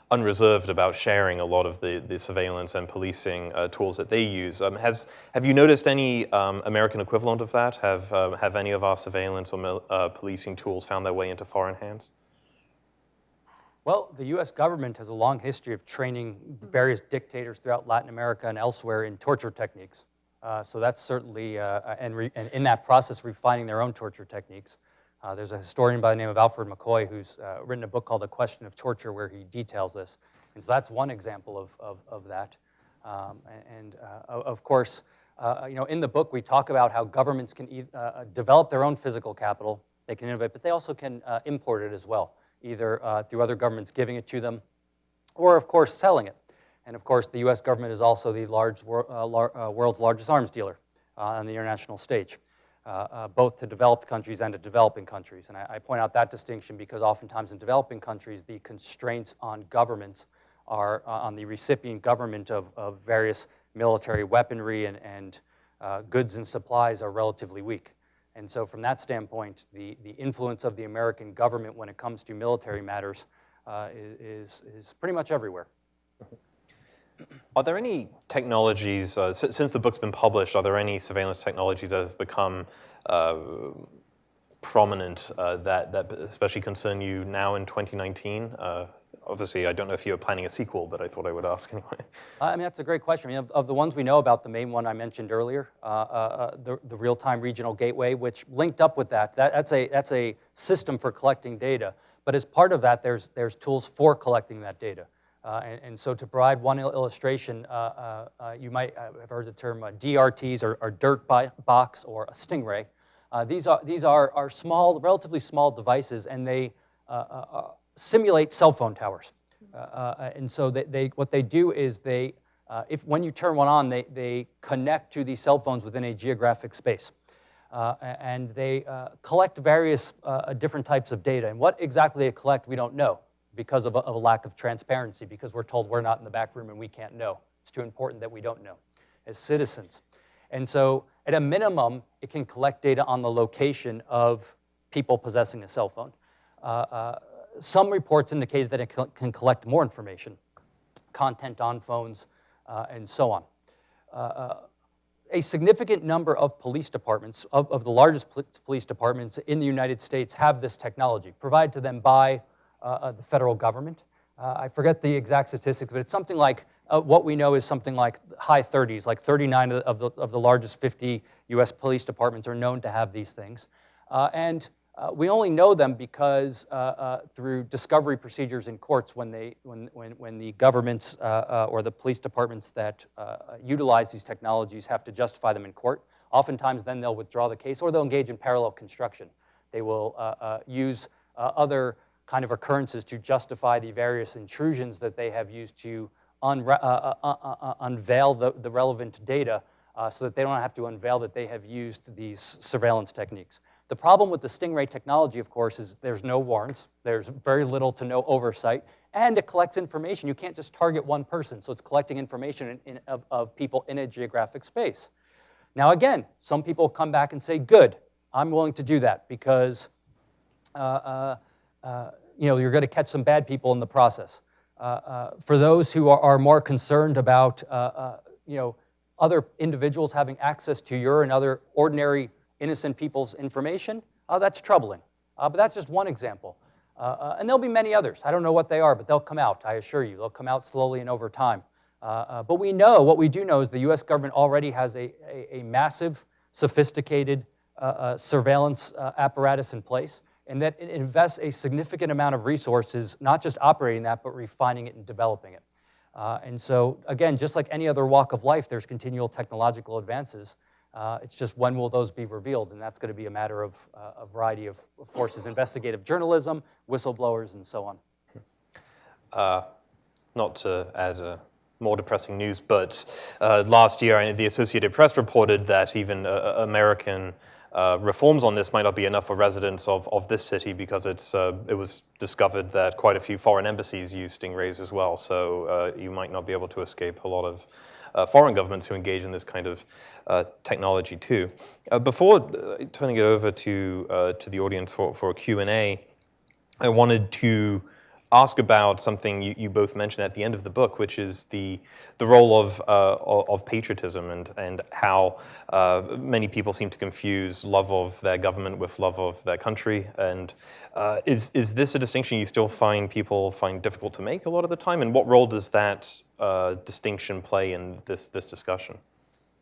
unreserved about sharing a lot of the surveillance and policing tools that they use. Have you noticed any American equivalent of that? Have any of our surveillance or policing tools found their way into foreign hands? Well, the U.S. government has a long history of training various dictators throughout Latin America and elsewhere in torture techniques. So that's certainly, and in that process, refining their own torture techniques. There's a historian by the name of Alfred McCoy who's written a book called The Question of Torture, where he details this. And so that's one example of that. Of course, in the book, we talk about how governments can develop their own physical capital, they can innovate, but they also can import it as well, either through other governments giving it to them, or of course selling it. And of course the US government is also the world's largest arms dealer on the international stage, both to developed countries and to developing countries. And I point out that distinction because oftentimes in developing countries the constraints on governments are on the recipient government of various military weaponry and goods and supplies are relatively weak. And so from that standpoint, the influence of the American government when it comes to military matters is pretty much everywhere. Are there any technologies, since the book's been published, are there any surveillance technologies that have become prominent that especially concern you now in 2019? Obviously, I don't know if you're planning a sequel, but I thought I would ask anyway. I mean, that's a great question. I mean, of the ones we know about, the main one I mentioned earlier, the real-time regional gateway, which linked up with that's a system for collecting data. But as part of that, there's tools for collecting that data. And so to provide one illustration, you might have heard the term DRTs or dirt box or a stingray. These are small, relatively small devices, and they simulate cell phone towers. And so what they do is they When you turn one on, they connect to these cell phones within a geographic space. And they collect various different types of data. And what exactly they collect, we don't know because of a lack of transparency, because we're told we're not in the back room and we can't know. It's too important that we don't know as citizens. And so at a minimum, it can collect data on the location of people possessing a cell phone. Some reports indicated that it can collect more information, content on phones, and so on. A significant number of police departments, of the largest police departments in the United States, have this technology provided to them by the federal government. I forget the exact statistics, but it's something like, what we know is something like high 30s, like 39 of the largest 50 U.S. police departments are known to have these things. And we only know them because through discovery procedures in courts, when the governments or the police departments that utilize these technologies have to justify them in court, oftentimes then they'll withdraw the case or they'll engage in parallel construction. They will use other kind of occurrences to justify the various intrusions that they have used to unveil the relevant data so that they don't have to unveil that they have used these surveillance techniques. The problem with the Stingray technology, of course, is there's no warrants, there's very little to no oversight, and it collects information. You can't just target one person, so it's collecting information of people in a geographic space. Now again, some people come back and say, good, I'm willing to do that because you're going to catch some bad people in the process. For those who are more concerned about other individuals having access to your and other ordinary innocent people's information, that's troubling. But that's just one example. And there'll be many others. I don't know what they are, but they'll come out, I assure you. They'll come out slowly and over time. But what we do know is the U.S. government already has a massive, sophisticated surveillance apparatus in place, and that it invests a significant amount of resources, not just operating that, but refining it and developing it. And so, again, just like any other walk of life, there's continual technological advances. It's just when will those be revealed, and that's going to be a matter of a variety of forces, investigative journalism, whistleblowers, and so on. Not to add more depressing news, but last year the Associated Press reported that even American reforms on this might not be enough for residents of this city because it was discovered that quite a few foreign embassies use stingrays as well, so you might not be able to escape a lot of foreign governments who engage in this kind of technology too. Before turning it over to the audience for a Q&A, I wanted to ask about something you both mentioned at the end of the book, which is the role of patriotism and how many people seem to confuse love of their government with love of their country. And is this a distinction you still find people find difficult to make a lot of the time? And what role does that distinction play in this discussion?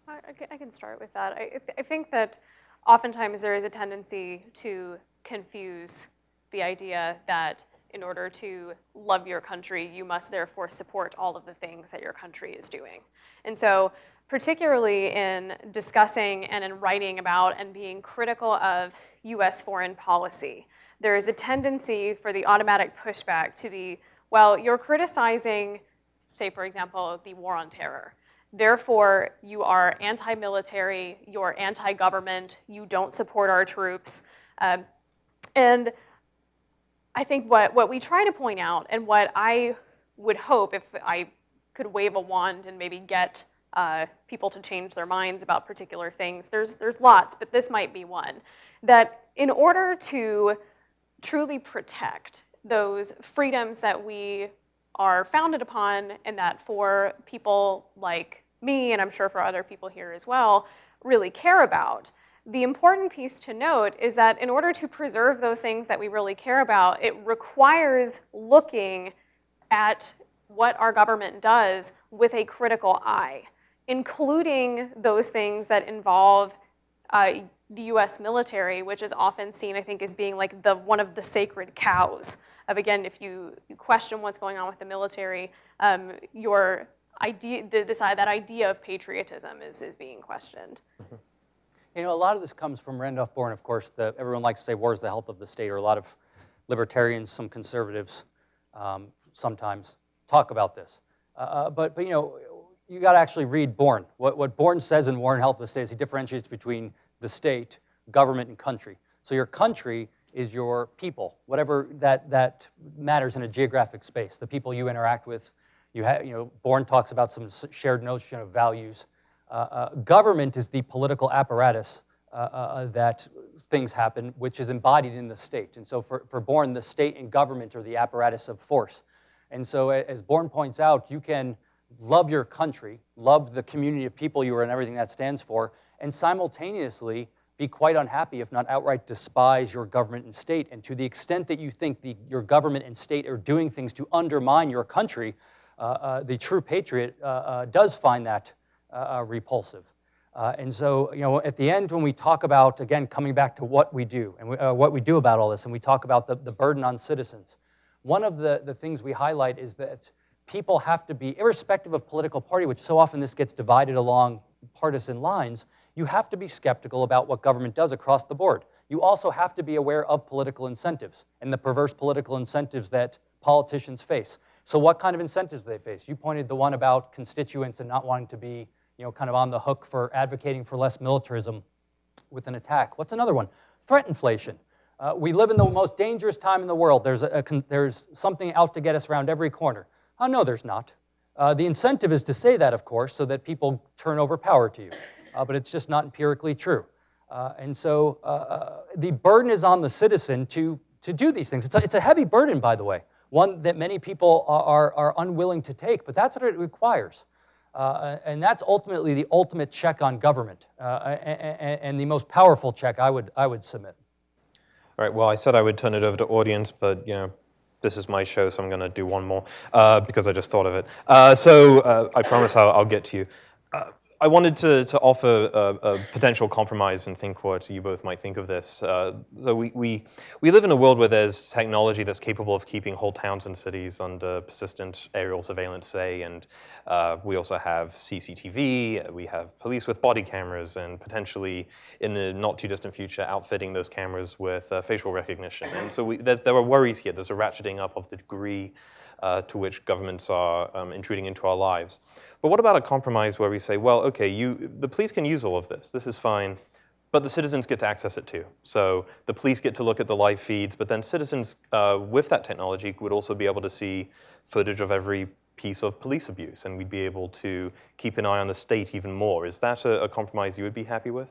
I can start with that. I think that oftentimes there is a tendency to confuse the idea that in order to love your country, you must therefore support all of the things that your country is doing. And so particularly in discussing and in writing about and being critical of U.S. foreign policy, there is a tendency for the automatic pushback to be, well, you're criticizing, say, for example, the war on terror. Therefore, you are anti-military, you're anti-government, you don't support our troops. And I think what we try to point out, and what I would hope if I could wave a wand and maybe get people to change their minds about particular things, there's lots, but this might be one, that in order to truly protect those freedoms that we are founded upon, and that for people like me, and I'm sure for other people here as well, really care about, the important piece to note is that in order to preserve those things that we really care about, it requires looking at what our government does with a critical eye, including those things that involve the U.S. military, which is often seen, I think, as being like one of the sacred cows of, again, if you question what's going on with the military, your idea, that idea of patriotism is being questioned. Mm-hmm. You know, a lot of this comes from Randolph Bourne, of course. Everyone likes to say war is the health of the state, or a lot of libertarians, some conservatives sometimes talk about this. But you know, you got to actually read Bourne. What Bourne says in War and Health of the State is he differentiates between the state, government, and country. So your country is your people, whatever that matters in a geographic space, the people you interact with. Bourne talks about some shared notion of values. Government is the political apparatus that things happen, which is embodied in the state. And so for Bourne, the state and government are the apparatus of force. And so as Bourne points out, you can love your country, love the community of people you are and everything that stands for, and simultaneously be quite unhappy, if not outright despise your government and state. And to the extent that you think your government and state are doing things to undermine your country, the true patriot does find that repulsive. And so, at the end, when we talk about, again, coming back to what we do and what we do about all this, and we talk about the burden on citizens, one of the things we highlight is that people have to be, irrespective of political party, which so often this gets divided along partisan lines, you have to be skeptical about what government does across the board. You also have to be aware of political incentives and the perverse political incentives that politicians face. So what kind of incentives do they face? You pointed the one about constituents and not wanting to be kind of on the hook for advocating for less militarism with an attack. What's another one? Threat inflation. We live in the most dangerous time in the world. There's something out to get us around every corner. Oh, no, there's not. The incentive is to say that, of course, so that people turn over power to you. But it's just not empirically true. And so the burden is on the citizen to do these things. It's a heavy burden, by the way, one that many people are unwilling to take, but that's what it requires. And that's ultimately the ultimate check on government and the most powerful check I would submit. All right, well, I said I would turn it over to audience, but this is my show, so I'm going to do one more because I just thought of it. So I promise I'll get to you. I wanted to offer a potential compromise and think what you both might think of this. So we live in a world where there's technology that's capable of keeping whole towns and cities under persistent aerial surveillance, say, and we also have CCTV, we have police with body cameras, and potentially in the not too distant future outfitting those cameras with facial recognition. And so there are worries here. There's a ratcheting up of the degree to which governments are intruding into our lives. But what about a compromise where we say, well, okay, the police can use all of this. This is fine. But the citizens get to access it too. So the police get to look at the live feeds, but then citizens with that technology would also be able to see footage of every piece of police abuse, and we'd be able to keep an eye on the state even more. Is that a compromise you would be happy with?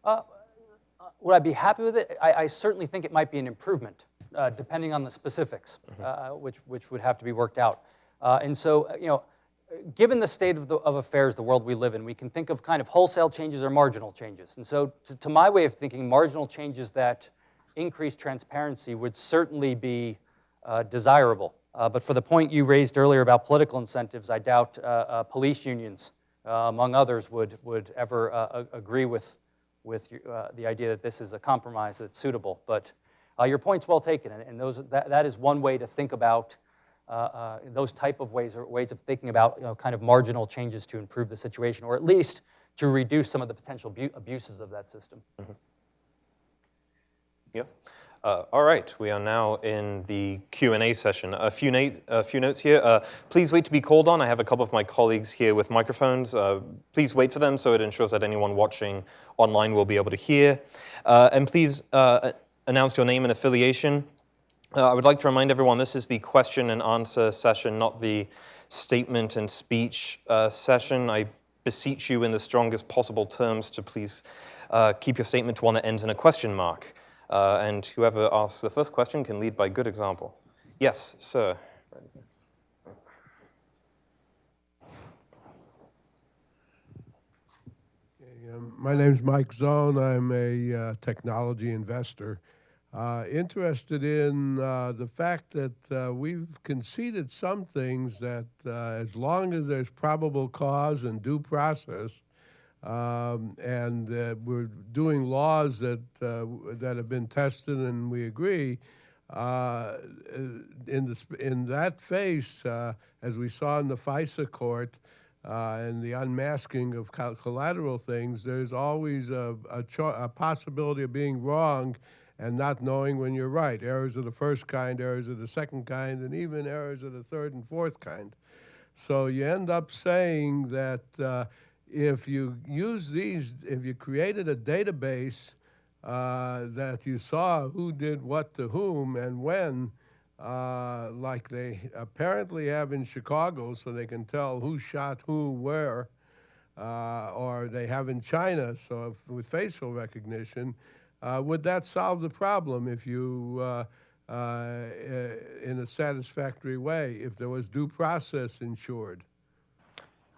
Would I be happy with it? I certainly think it might be an improvement, depending on the specifics, which would have to be worked out. And so, given the state of affairs, the world we live in, we can think of kind of wholesale changes or marginal changes. And so to my way of thinking, marginal changes that increase transparency would certainly be desirable. But for the point you raised earlier about political incentives, I doubt police unions, among others, would ever agree with the idea that this is a compromise that's suitable. But your point's well taken, and that is one way to think about those type of ways of thinking about kind of marginal changes to improve the situation, or at least to reduce some of the potential abuses of that system. Mm-hmm. Yeah. All right, we are now in the Q&A session. A few notes here. Please wait to be called on. I have a couple of my colleagues here with microphones. Please wait for them so it ensures that anyone watching online will be able to hear. And please announce your name and affiliation. I would like to remind everyone this is the question and answer session, not the statement and speech session. I beseech you in the strongest possible terms to please keep your statement to one that ends in a question mark. And whoever asks the first question can lead by good example. Yes, sir. My name's Mike Zone. I'm a technology investor. Interested in the fact that we've conceded some things that as long as there's probable cause and due process, and we're doing laws that have been tested and we agree, in that face, as we saw in the FISA court, and the unmasking of collateral things, there's always a possibility of being wrong and not knowing when you're right. Errors of the first kind, errors of the second kind, and even errors of the third and fourth kind. So you end up saying that if you use these, if you created a database that you saw who did what to whom and when, like they apparently have in Chicago, so they can tell who shot who where, or they have in China, so with facial recognition, would that solve the problem if you, in a satisfactory way, if there was due process ensured?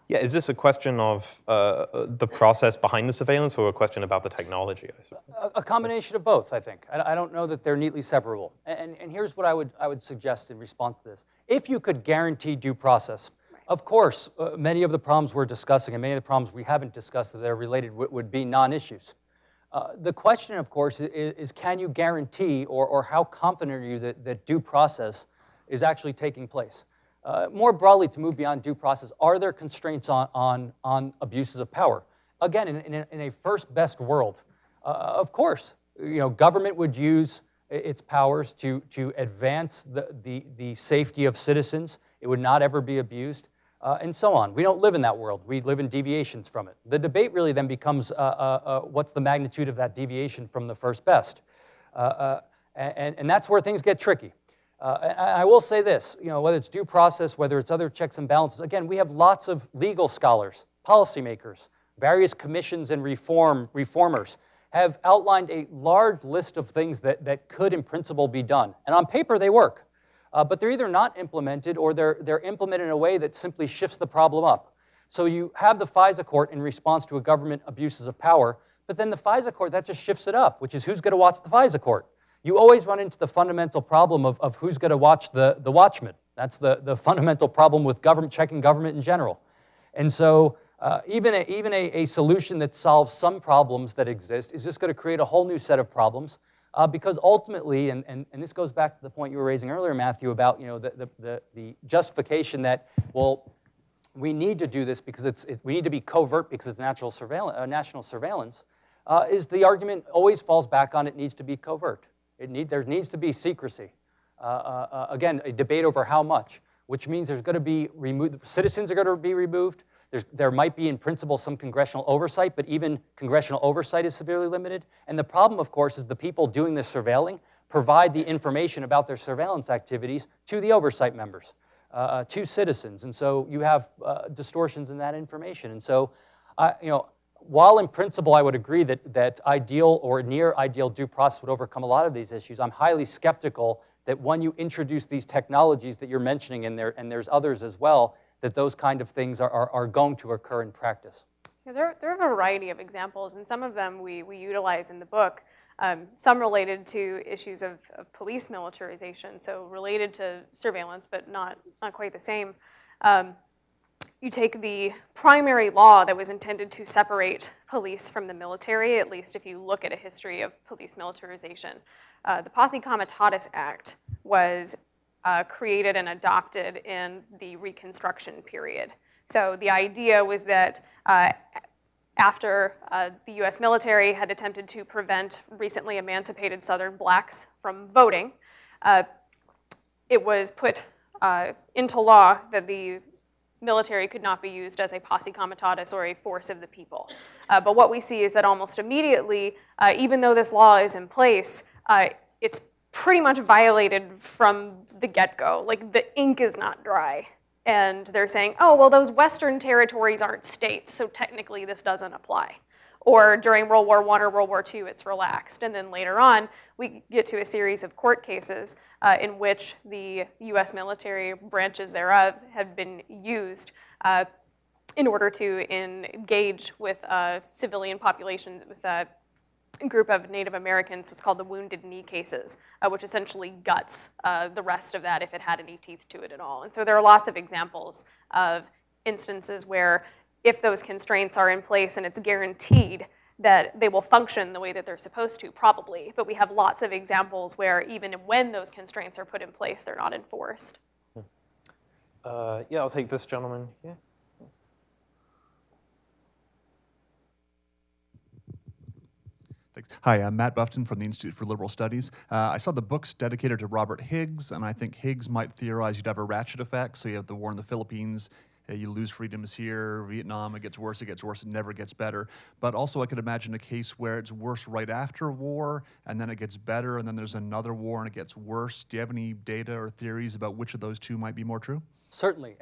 Yeah, is this a question of the process behind the surveillance or a question about the technology? I suppose? A combination of both, I think. I don't know that they're neatly separable. And here's what I would suggest in response to this. If you could guarantee due process, of course, many of the problems we're discussing and many of the problems we haven't discussed that are related would be non-issues. The question, of course, is can you guarantee or how confident are you that due process is actually taking place? More broadly, to move beyond due process, are there constraints on abuses of power? Again, in a first best world, of course, government would use its powers to advance the safety of citizens. It would not ever be abused, and so on. We don't live in that world. We live in deviations from it. The debate really then becomes what's the magnitude of that deviation from the first best, and that's where things get tricky. I will say this, whether it's due process, whether it's other checks and balances, again, we have lots of legal scholars, policymakers, various commissions and reformers have outlined a large list of things that could in principle be done. And on paper they work, but they're either not implemented or they're implemented in a way that simply shifts the problem up. So you have the FISA court in response to a government abuses of power, but then the FISA court, that just shifts it up, which is who's going to watch the FISA court? You always run into the fundamental problem of who's going to watch the watchman. That's the fundamental problem with checking government in general. And so even a solution that solves some problems that exist is just going to create a whole new set of problems because ultimately, and this goes back to the point you were raising earlier, Matthew, about the justification that, well, we need to do this because we need to be covert because it's national surveillance, is the argument always falls back on it needs to be covert. There needs to be secrecy. Again, a debate over how much, which means there's going to be citizens are going to be removed. There might be, in principle, some congressional oversight, but even congressional oversight is severely limited. And the problem, of course, is the people doing this surveilling provide the information about their surveillance activities to the oversight members, to citizens. And so you have distortions in that information. And so, while in principle I would agree that ideal or near ideal due process would overcome a lot of these issues, I'm highly skeptical that when you introduce these technologies that you're mentioning in there, and there's others as well, that those kind of things are going to occur in practice. Yeah, there are a variety of examples, and some of them we utilize in the book. Some related to issues of police militarization, so related to surveillance, but not quite the same. You take the primary law that was intended to separate police from the military, at least if you look at a history of police militarization. The Posse Comitatus Act was created and adopted in the Reconstruction period. So the idea was that after the U.S. military had attempted to prevent recently emancipated Southern blacks from voting, it was put into law that the military could not be used as a posse comitatus or a force of the people. But what we see is that almost immediately, even though this law is in place, it's pretty much violated from the get-go. Like, the ink is not dry. And they're saying, oh, well, those Western territories aren't states, so technically this doesn't apply. Or during World War I or World War II, it's relaxed. And then later on, we get to a series of court cases in which the U.S. military branches thereof have been used in order to engage with civilian populations. It was a group of Native Americans. It was called the Wounded Knee cases, which essentially guts the rest of that if it had any teeth to it at all. And so there are lots of examples of instances where if those constraints are in place and it's guaranteed that they will function the way that they're supposed to, probably. But we have lots of examples where even when those constraints are put in place, they're not enforced. Yeah, I'll take this gentleman here. Thanks. Hi, I'm Matt Buffton from the Institute for Liberal Studies. I saw the books dedicated to Robert Higgs, and I think Higgs might theorize you'd have a ratchet effect. So you have the war in the Philippines, You lose freedoms here, Vietnam, it gets worse, it never gets better. But also I could imagine a case where it's worse right after a war, and then it gets better, and then there's another war and it gets worse. Do you have any data or theories about which of those two might be more true? Certainly.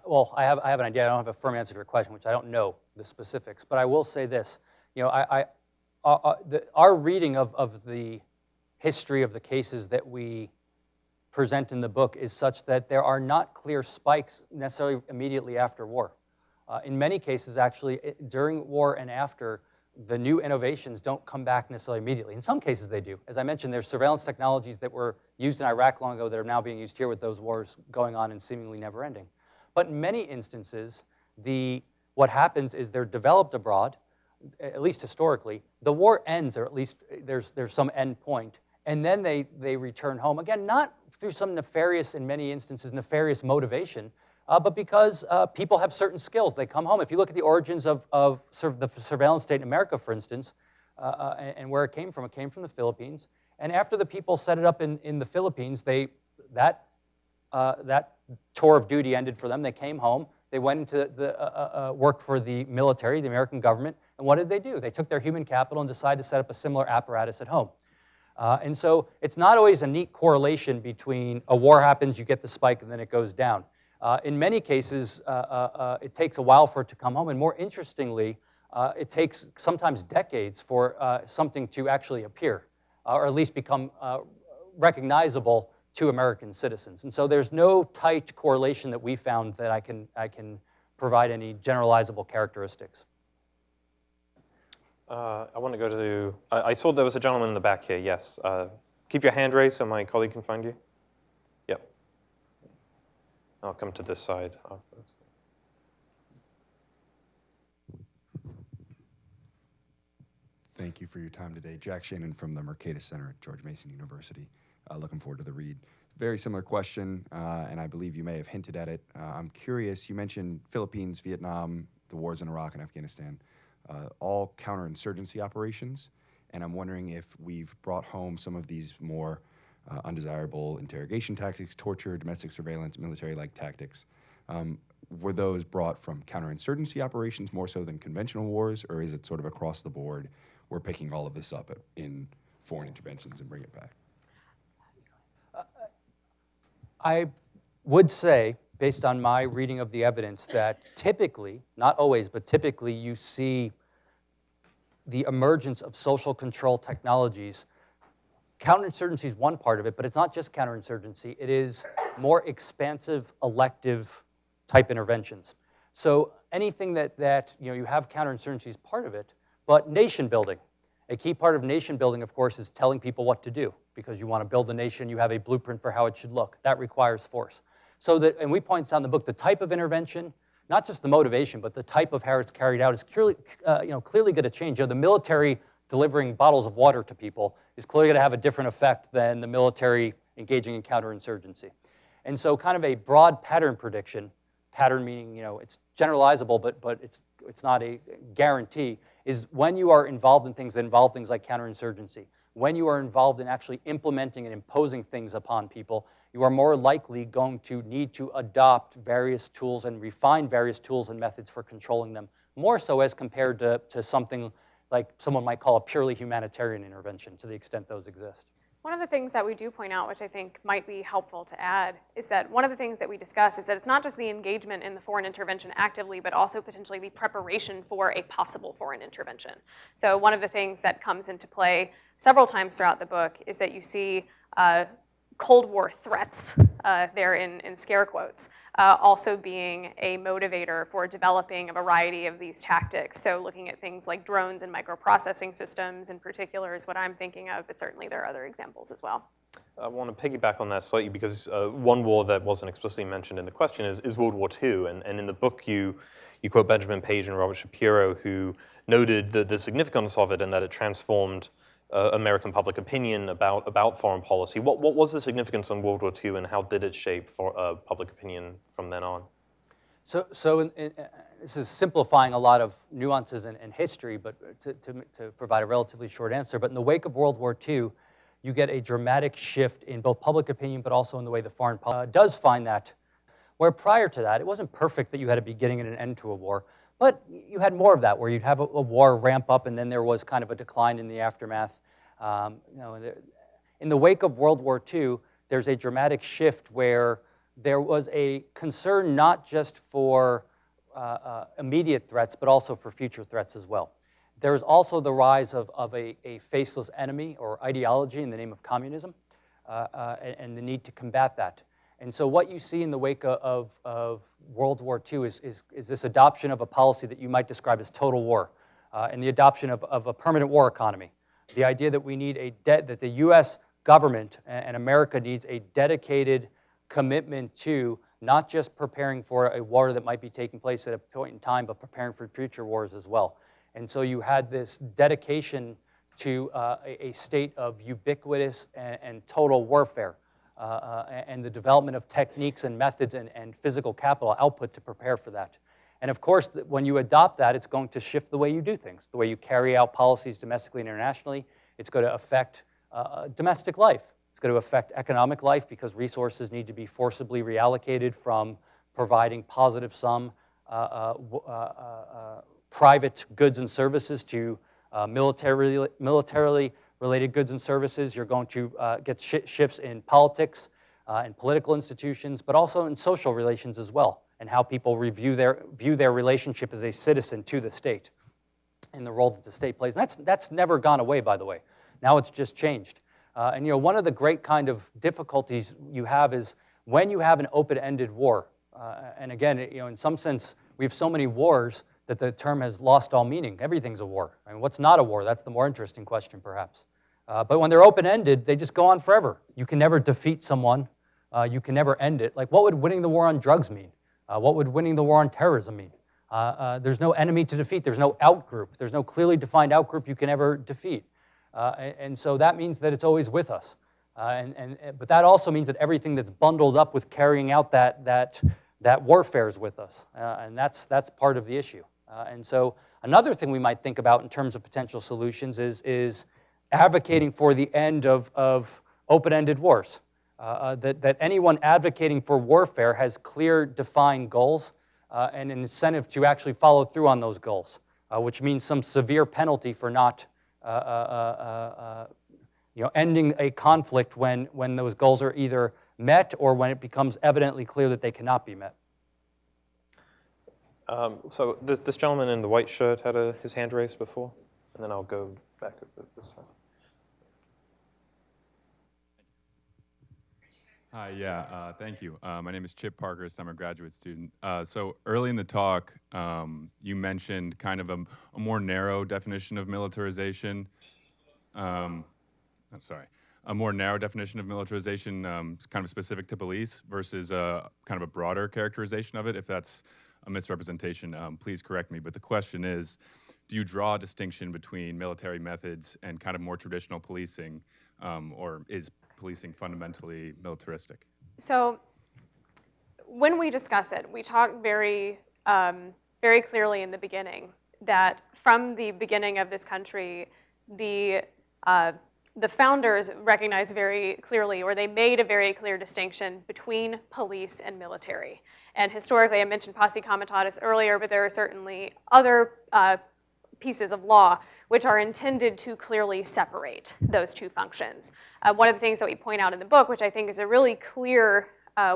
Well, I have an idea. I don't have a firm answer to your question, which I don't know the specifics. But I will say this. You know, our reading of the history of the cases that we present in the book is such that there are not clear spikes necessarily immediately after war. In many cases, actually, during war and after, the new innovations don't come back necessarily immediately. In some cases, they do. As I mentioned, there's surveillance technologies that were used in Iraq long ago that are now being used here with those wars going on and seemingly never ending. But in many instances, what happens is they're developed abroad, at least historically. The war ends, or at least there's some end point, and then they return home. Again, not through some nefarious, in many instances, nefarious motivation, but because people have certain skills. They come home. If you look at the origins of the surveillance state in America, for instance, and where it came from the Philippines. And after the people set it up in the Philippines, that tour of duty ended for them. They came home. They went into the work for the military, the American government. And what did they do? They took their human capital and decided to set up a similar apparatus at home. And so it's not always a neat correlation between a war happens, you get the spike, and then it goes down. In many cases, it takes a while for it to come home, and more interestingly, it takes sometimes decades for something to actually appear, or at least become recognizable to American citizens. And so there's no tight correlation that we found that I can provide any generalizable characteristics. I want to go to, I saw there was a gentleman in the back here, yes. Keep your hand raised so my colleague can find you. Yep. I'll come to this side. Thank you for your time today. Jack Shannon from the Mercatus Center at George Mason University. Looking forward to the read. Very similar question, and I believe you may have hinted at it. I'm curious, you mentioned Philippines, Vietnam, the wars in Iraq and Afghanistan, all counterinsurgency operations, and I'm wondering if we've brought home some of these more undesirable interrogation tactics, torture, domestic surveillance, military-like tactics. Were those brought from counterinsurgency operations more so than conventional wars, or is it sort of across the board, we're picking all of this up in foreign interventions and bring it back? I would say, based on my reading of the evidence, that typically, not always, but typically you see the emergence of social control technologies. Counterinsurgency is one part of it, but it's not just counterinsurgency. It is more expansive, elective type interventions. So anything that you have counterinsurgency is part of it, but nation building. A key part of nation building, of course, is telling people what to do, because you want to build a nation, you have a blueprint for how it should look. That requires force. So that, and we point out in the book, the type of intervention, not just the motivation, but the type of how it's carried out is clearly going to change. The military delivering bottles of water to people is clearly going to have a different effect than the military engaging in counterinsurgency. And so kind of a broad pattern prediction, pattern meaning it's generalizable, but it's not a guarantee, is when you are involved in things that involve things like counterinsurgency, when you are involved in actually implementing and imposing things upon people, you are more likely going to need to adopt various tools and refine various tools and methods for controlling them, more so as compared to something like someone might call a purely humanitarian intervention, to the extent those exist. One of the things that we do point out, which I think might be helpful to add, is that one of the things that we discuss is that it's not just the engagement in the foreign intervention actively, but also potentially the preparation for a possible foreign intervention. So one of the things that comes into play several times throughout the book is that you see Cold War threats, there in scare quotes, also being a motivator for developing a variety of these tactics. So looking at things like drones and microprocessing systems in particular is what I'm thinking of, but certainly there are other examples as well. I want to piggyback on that slightly because one war that wasn't explicitly mentioned in the question is World War II. And in the book, you quote Benjamin Page and Robert Shapiro, who noted the significance of it and that it transformed American public opinion about foreign policy. What was the significance on World War II, and how did it shape public opinion from then on? So this is simplifying a lot of nuances in history, but to provide a relatively short answer. But in the wake of World War II, you get a dramatic shift in both public opinion, but also in the way the foreign policy does find that Where prior to that, it wasn't perfect that you had a beginning and an end to a war, but you had more of that, where you'd have a war ramp up and then there was kind of a decline in the aftermath. In the wake of World War II, there's a dramatic shift where there was a concern not just for immediate threats, but also for future threats as well. There's also the rise of a faceless enemy or ideology in the name of communism, and the need to combat that. And so what you see in the wake of World War II is this adoption of a policy that you might describe as total war, and the adoption of a permanent war economy. The idea that we need that the U.S. government and America needs a dedicated commitment to not just preparing for a war that might be taking place at a point in time, but preparing for future wars as well. And so you had this dedication to a state of ubiquitous and total warfare, and the development of techniques and methods and physical capital output to prepare for that. And of course, when you adopt that, it's going to shift the way you do things, the way you carry out policies domestically and internationally. It's going to affect domestic life. It's going to affect economic life because resources need to be forcibly reallocated from providing positive sum private goods and services to militarily related goods and services. You're going to get shifts in politics and political institutions, but also in social relations as well, and how people view their relationship as a citizen to the state and the role that the state plays. And that's never gone away, by the way. Now it's just changed. And one of the great kind of difficulties you have is when you have an open-ended war. And again, in some sense, we have so many wars that the term has lost all meaning. Everything's a war. I mean, what's not a war? That's the more interesting question, perhaps. But when they're open-ended, they just go on forever. You can never defeat someone. You can never end it. Like, what would winning the war on drugs mean? What would winning the war on terrorism mean? There's no enemy to defeat. There's no outgroup. There's no clearly defined outgroup you can ever defeat. And so that means that it's always with us. But that also means that everything that's bundled up with carrying out that warfare is with us. And that's part of the issue. And so another thing we might think about in terms of potential solutions is advocating for the end of open-ended wars. That anyone advocating for warfare has clear, defined goals and an incentive to actually follow through on those goals, which means some severe penalty for not ending a conflict when those goals are either met or when it becomes evidently clear that they cannot be met. So this gentleman in the white shirt had his hand raised before, and then I'll go back over this side. Hi, yeah, thank you. My name is Chip Parkhurst. I'm a graduate student. So early in the talk, you mentioned kind of a more narrow definition of militarization. I'm sorry. A more narrow definition of militarization, kind of specific to police, versus kind of a broader characterization of it. If that's a misrepresentation, please correct me. But the question is, do you draw a distinction between military methods and kind of more traditional policing, or is policing fundamentally militaristic? So when we discuss it, we talk very clearly in the beginning that from the beginning of this country, the founders recognized very clearly, or they made a very clear distinction between police and military. And historically, I mentioned posse comitatus earlier, but there are certainly other pieces of law which are intended to clearly separate those two functions. One of the things that we point out in the book, which I think is a really clear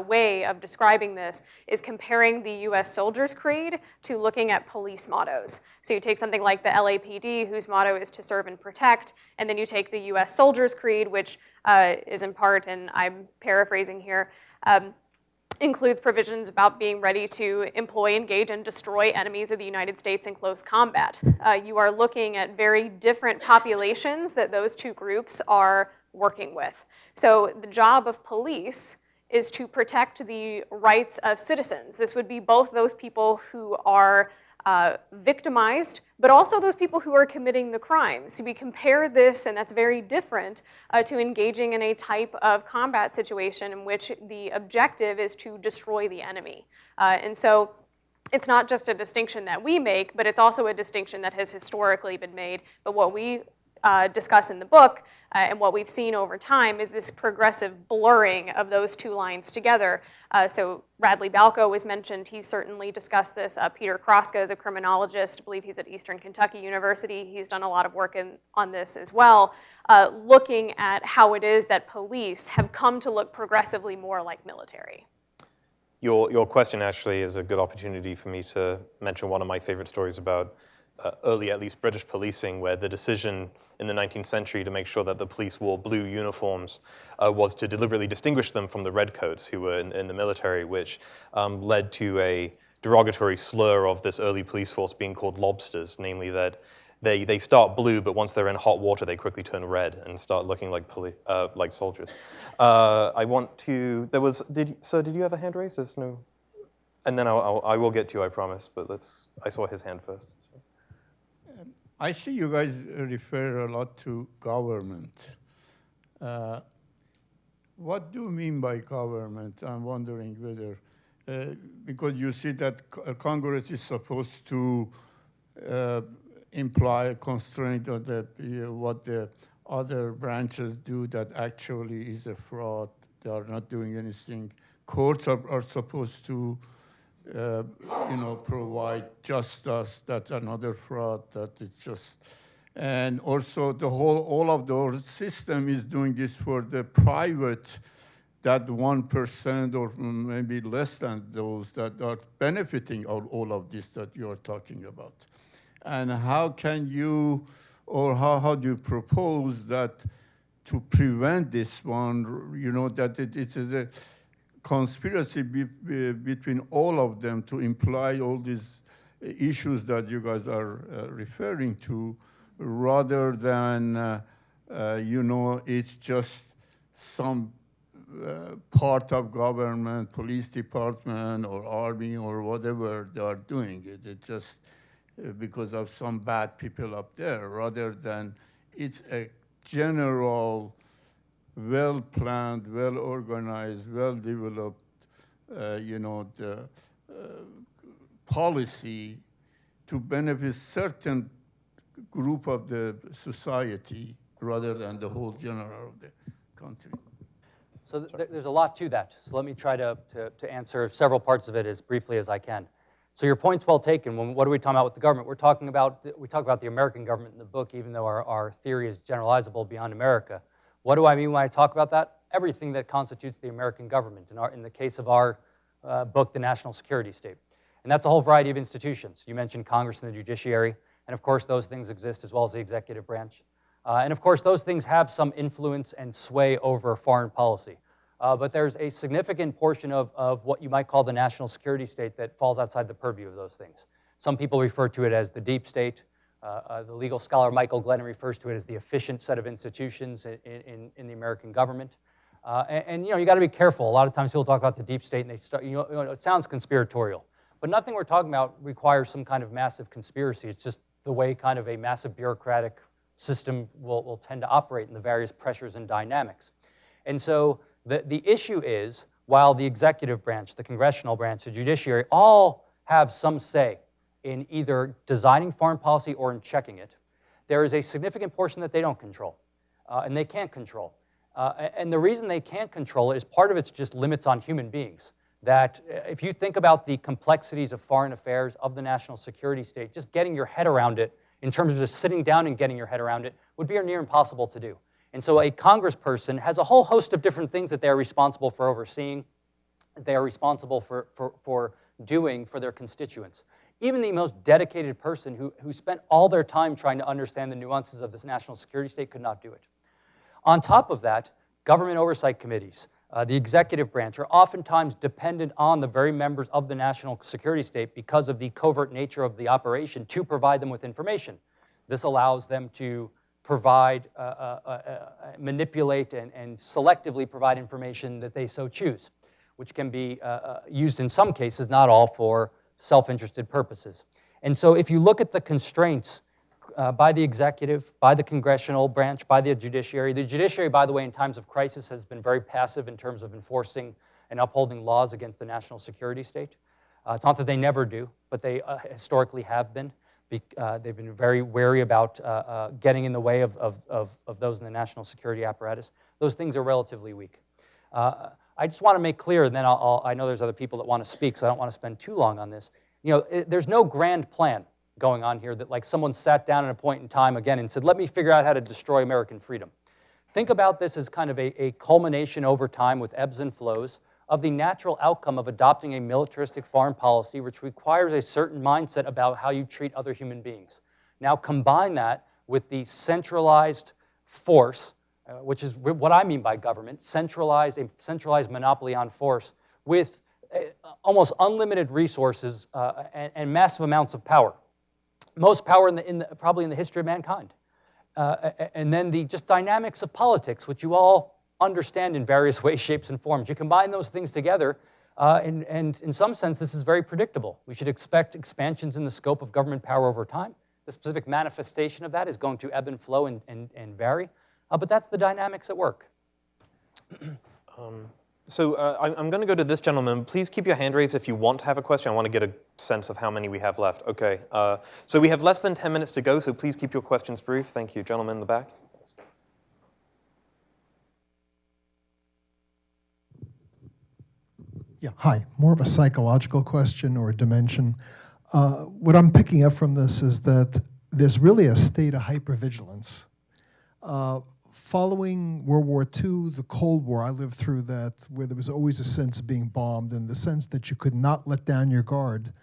way of describing this, is comparing the U.S. Soldier's Creed to looking at police mottos. So you take something like the LAPD, whose motto is to serve and protect, and then you take the U.S. Soldier's Creed, which is in part, and I'm paraphrasing here, includes provisions about being ready to employ, engage, and destroy enemies of the United States in close combat. You are looking at very different populations that those two groups are working with. So the job of police is to protect the rights of citizens. This would be both those people who are victimized, but also those people who are committing the crimes. So we compare this, and that's very different, to engaging in a type of combat situation in which the objective is to destroy the enemy. And so it's not just a distinction that we make, but it's also a distinction that has historically been made. But what we discuss in the book, and what we've seen over time is this progressive blurring of those two lines together. So Radley Balco was mentioned. He's certainly discussed this. Peter Kroska is a criminologist. I believe he's at Eastern Kentucky University. He's done a lot of work on this as well, looking at how it is that police have come to look progressively more like military. Your question actually is a good opportunity for me to mention one of my favorite stories about early, at least, British policing, where the decision in the 19th century to make sure that the police wore blue uniforms was to deliberately distinguish them from the redcoats who were in the military, which led to a derogatory slur of this early police force being called lobsters, namely that they start blue, but once they're in hot water, they quickly turn red and start looking like soldiers. I want to. Sir, did you have a hand raised? There's no. And then I will get to you, I promise. But I saw his hand first. So. I see you guys refer a lot to government. What do you mean by government? I'm wondering whether, because you see that Congress is supposed to imply a constraint on what the other branches do that actually is a fraud. They are not doing anything. Courts are supposed to provide justice. That's another fraud. That it's just, and also all of the system is doing this for the private, that 1% or maybe less than those that are benefiting all of this that you are talking about. And how can you, or how do you propose that to prevent this one, that it is a conspiracy between all of them to imply all these issues that you guys are referring to, rather than, it's just some part of government, police department or army or whatever they are doing it. It just because of some bad people up there, rather than it's a general, well-planned, well-organized, well-developed, policy to benefit certain group of the society rather than the whole general of the country. So there's a lot to that. So let me try to answer several parts of it as briefly as I can. So your point's well taken. What are we talking about with the government? We talk about the American government in the book, even though our theory is generalizable beyond America. What do I mean when I talk about that? Everything that constitutes the American government, in the case of our book, The National Security State. And that's a whole variety of institutions. You mentioned Congress and the judiciary, and of course those things exist as well as the executive branch. And of course those things have some influence and sway over foreign policy. But there's a significant portion of what you might call the national security state that falls outside the purview of those things. Some people refer to it as the deep state. The legal scholar Michael Glennon refers to it as the efficient set of institutions in the American government. And you got to be careful. A lot of times people talk about the deep state and they start, it sounds conspiratorial. But nothing we're talking about requires some kind of massive conspiracy. It's just the way kind of a massive bureaucratic system will tend to operate in the various pressures and dynamics. And so the issue is, while the executive branch, the congressional branch, the judiciary, all have some say in either designing foreign policy or in checking it, there is a significant portion that they don't control, and they can't control. And the reason they can't control it is part of it's just limits on human beings. That if you think about the complexities of foreign affairs, of the national security state, just getting your head around it, in terms of just sitting down and getting your head around it, would be near impossible to do. And so a congressperson has a whole host of different things that they are responsible for overseeing, they are responsible for doing for their constituents. Even the most dedicated person who spent all their time trying to understand the nuances of this national security state could not do it. On top of that, government oversight committees, the executive branch, are oftentimes dependent on the very members of the national security state because of the covert nature of the operation to provide them with information. This allows them to provide, manipulate, and selectively provide information that they so choose, which can be used in some cases, not all, for self-interested purposes. And so if you look at the constraints by the executive, by the congressional branch, by the judiciary, by the way, in times of crisis has been very passive in terms of enforcing and upholding laws against the national security state. It's not that they never do, but they historically have been. They've been very wary about getting in the way of those in the national security apparatus. Those things are relatively weak. I just want to make clear, and then I know there's other people that want to speak, so I don't want to spend too long on this. There's no grand plan going on here that like someone sat down at a point in time again and said, let me figure out how to destroy American freedom. Think about this as kind of a culmination over time with ebbs and flows of the natural outcome of adopting a militaristic foreign policy which requires a certain mindset about how you treat other human beings. Now combine that with the centralized force, which is what I mean by government, a centralized monopoly on force with almost unlimited resources and massive amounts of power. Most power probably in the history of mankind. And then the just dynamics of politics, which you all understand in various ways, shapes, and forms. You combine those things together, and in some sense, this is very predictable. We should expect expansions in the scope of government power over time. The specific manifestation of that is going to ebb and flow and vary, but that's the dynamics at work. So I'm going to go to this gentleman. Please keep your hand raised if you want to have a question. I want to get a sense of how many we have left. Okay, so we have less than 10 minutes to go, so please keep your questions brief. Thank you. Gentleman in the back. Yeah, hi. More of a psychological question or a dimension. What I'm picking up from this is that there's really a state of hypervigilance. Following World War II, the Cold War, I lived through that, where there was always a sense of being bombed and the sense that you could not let down your guard.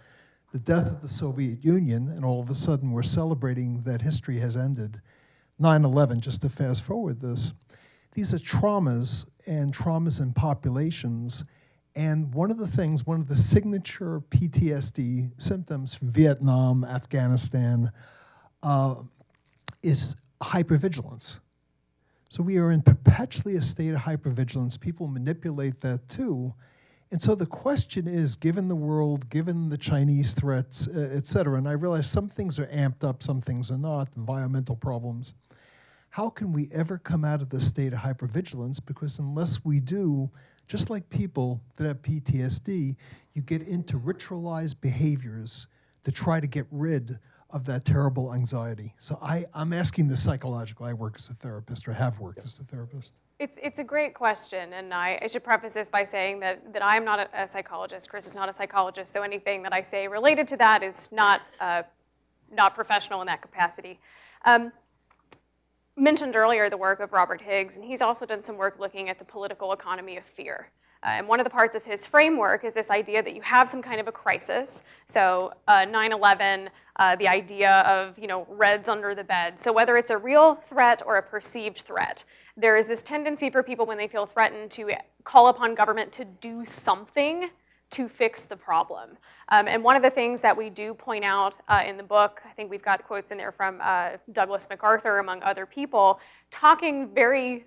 The death of the Soviet Union, and all of a sudden we're celebrating that history has ended. 9/11, just to fast forward this, these are traumas in populations. And one of the signature PTSD symptoms from Vietnam, Afghanistan, is hypervigilance. So we are in perpetually a state of hypervigilance. People manipulate that too. And so the question is, given the world, given the Chinese threats, et cetera, and I realize some things are amped up, some things are not, environmental problems, how can we ever come out of this state of hypervigilance? Because unless we do, just like people that have PTSD, you get into ritualized behaviors to try to get rid of that terrible anxiety. So I'm asking this psychological. I work as a therapist, or have worked as a therapist. It's a great question, and I should preface this by saying that I'm not a psychologist. Chris is not a psychologist, so anything that I say related to that is not professional in that capacity. Mentioned earlier the work of Robert Higgs, and he's also done some work looking at the political economy of fear. And one of the parts of his framework is this idea that you have some kind of a crisis. So 9/11, the idea of reds under the bed. So whether it's a real threat or a perceived threat, there is this tendency for people when they feel threatened to call upon government to do something to fix the problem. And one of the things that we do point out in the book, I think we've got quotes in there from Douglas MacArthur, among other people, talking very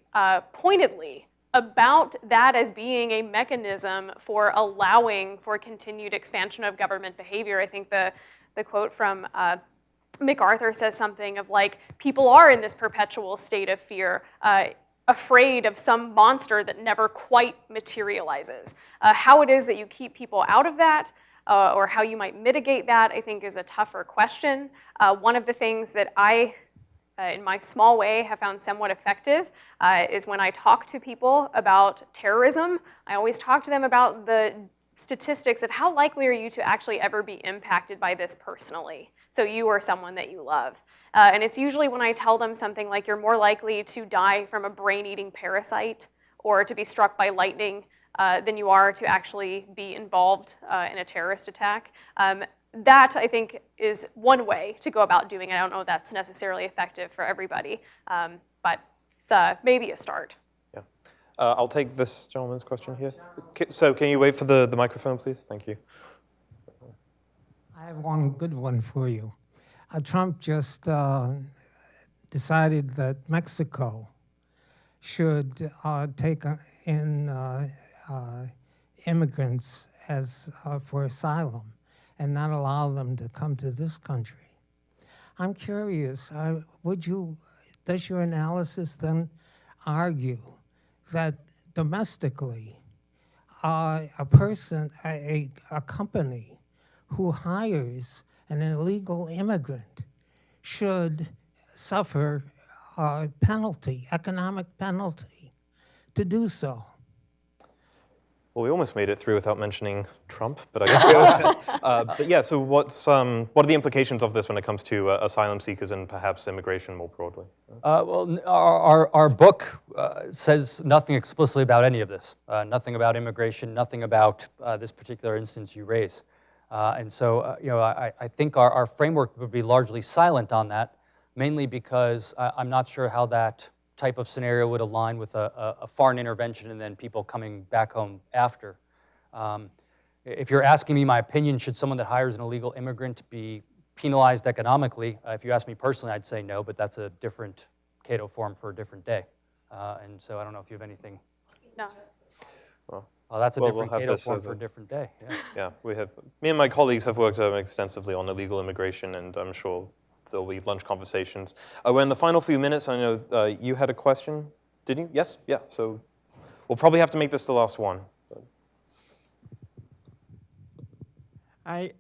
pointedly about that as being a mechanism for allowing for continued expansion of government behavior. I think the quote from MacArthur says something of like, people are in this perpetual state of fear, afraid of some monster that never quite materializes. How it is that you keep people out of that, or how you might mitigate that, I think is a tougher question. One of the things that I, in my small way, have found somewhat effective is when I talk to people about terrorism, I always talk to them about the statistics of how likely are you to actually ever be impacted by this personally. So you or someone that you love. And it's usually when I tell them something like you're more likely to die from a brain-eating parasite or to be struck by lightning than you are to actually be involved in a terrorist attack. That, I think, is one way to go about doing it. I don't know if that's necessarily effective for everybody, but it's maybe a start. Yeah. I'll take this gentleman's question here. So can you wait for the microphone, please? Thank you. I have one good one for you. Trump just decided that Mexico should take in immigrants as for asylum and not allow them to come to this country. I'm curious, does your analysis then argue that domestically a person, a company who hires an illegal immigrant should suffer a penalty, economic penalty, to do so. Well, we almost made it through without mentioning Trump, but I guess but yeah, so what are the implications of this when it comes to asylum seekers and perhaps immigration more broadly? Well, our book says nothing explicitly about any of this, nothing about immigration, nothing about this particular instance you raise. And so, I think our framework would be largely silent on that, mainly because I'm not sure how that type of scenario would align with a foreign intervention and then people coming back home after. If you're asking me my opinion, should someone that hires an illegal immigrant be penalized economically? If you ask me personally, I'd say no, but that's a different Cato forum for a different day. And so I don't know if you have anything. No. Well, that's a we'll different have Cato this forum for a different day. Yeah. Yeah, me and my colleagues have worked extensively on illegal immigration, and I'm sure there'll be lunch conversations. We're in the final few minutes. I know you had a question, did you? Yes? Yeah, so we'll probably have to make this the last one. Hi.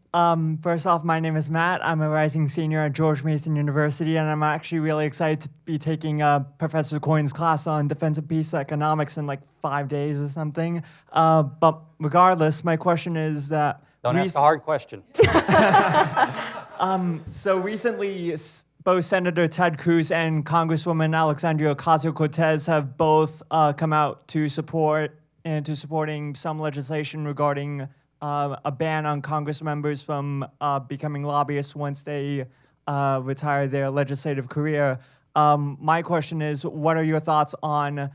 First off, my name is Matt. I'm a rising senior at George Mason University, and I'm actually really excited to be taking Professor Coyne's class on defensive peace economics in like 5 days or something. But regardless, my question is that... Don't ask a hard question. So recently, both Senator Ted Cruz and Congresswoman Alexandria Ocasio-Cortez have both come out to supporting some legislation regarding a ban on Congress members from becoming lobbyists once they retire their legislative career. My question is, what are your thoughts on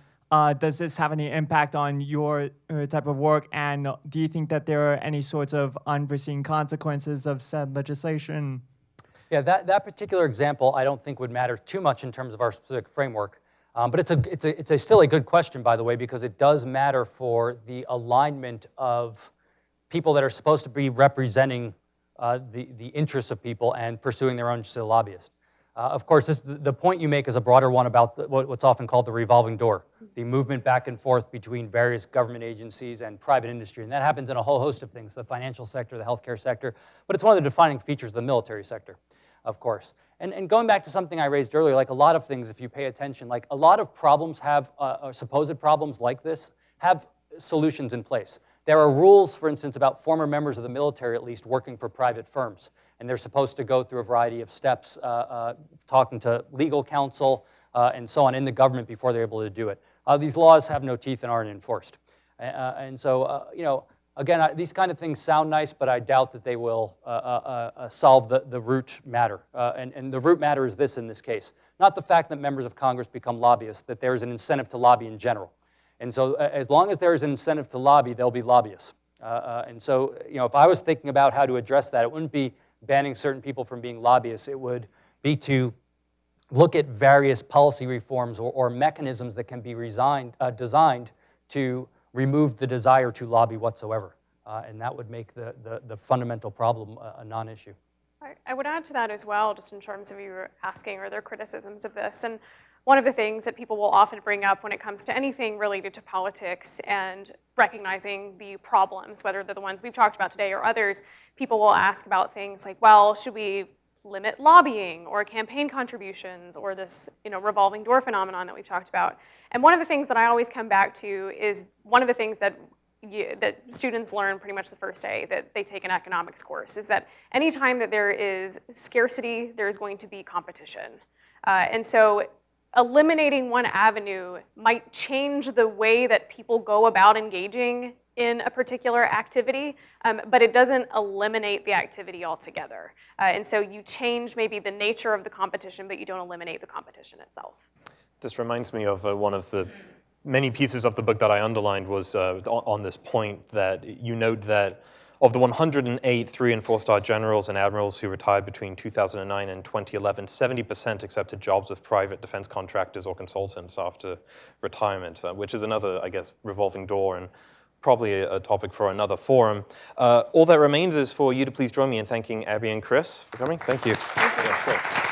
does this have any impact on your type of work, and do you think that there are any sorts of unforeseen consequences of said legislation? Yeah, that particular example I don't think would matter too much in terms of our specific framework. But it's still a good question, by the way, because it does matter for the alignment of people that are supposed to be representing the interests of people and pursuing their own lobbyists. Of course, the point you make is a broader one about what's often called the revolving door, the movement back and forth between various government agencies and private industry. And that happens in a whole host of things, the financial sector, the healthcare sector, but it's one of the defining features of the military sector, of course. And going back to something I raised earlier, like a lot of things, if you pay attention, like a lot of problems have, supposed problems like this, have solutions in place. There are rules, for instance, about former members of the military, at least, working for private firms. And they're supposed to go through a variety of steps, talking to legal counsel and so on in the government before they're able to do it. These laws have no teeth and aren't enforced. And so, again, these kind of things sound nice, but I doubt that they will solve the root matter. And the root matter is this in this case. Not the fact that members of Congress become lobbyists, that there is an incentive to lobby in general. And so as long as there is an incentive to lobby, there'll be lobbyists. And so, if I was thinking about how to address that, it wouldn't be banning certain people from being lobbyists. It would be to look at various policy reforms or mechanisms that can be designed to remove the desire to lobby whatsoever. And that would make the fundamental problem a non-issue. I would add to that as well, just in terms of you were asking, are there criticisms of this? And one of the things that people will often bring up when it comes to anything related to politics and recognizing the problems, whether they're the ones we've talked about today or others, people will ask about things like, well, should we limit lobbying or campaign contributions or this revolving door phenomenon that we've talked about? And one of the things that I always come back to is one of the things that students learn pretty much the first day that they take an economics course is that anytime that there is scarcity, there's going to be competition. And so eliminating one avenue might change the way that people go about engaging in a particular activity, but it doesn't eliminate the activity altogether. And so you change maybe the nature of the competition, but you don't eliminate the competition itself. This reminds me of one of the many pieces of the book that I underlined was on this point, that you note that of the 108 3- and 4-star generals and admirals who retired between 2009 and 2011, 70% accepted jobs with private defense contractors or consultants after retirement, which is another, I guess, revolving door and probably a topic for another forum. All that remains is for you to please join me in thanking Abby and Chris for coming. Thank you. Thank you. Yeah,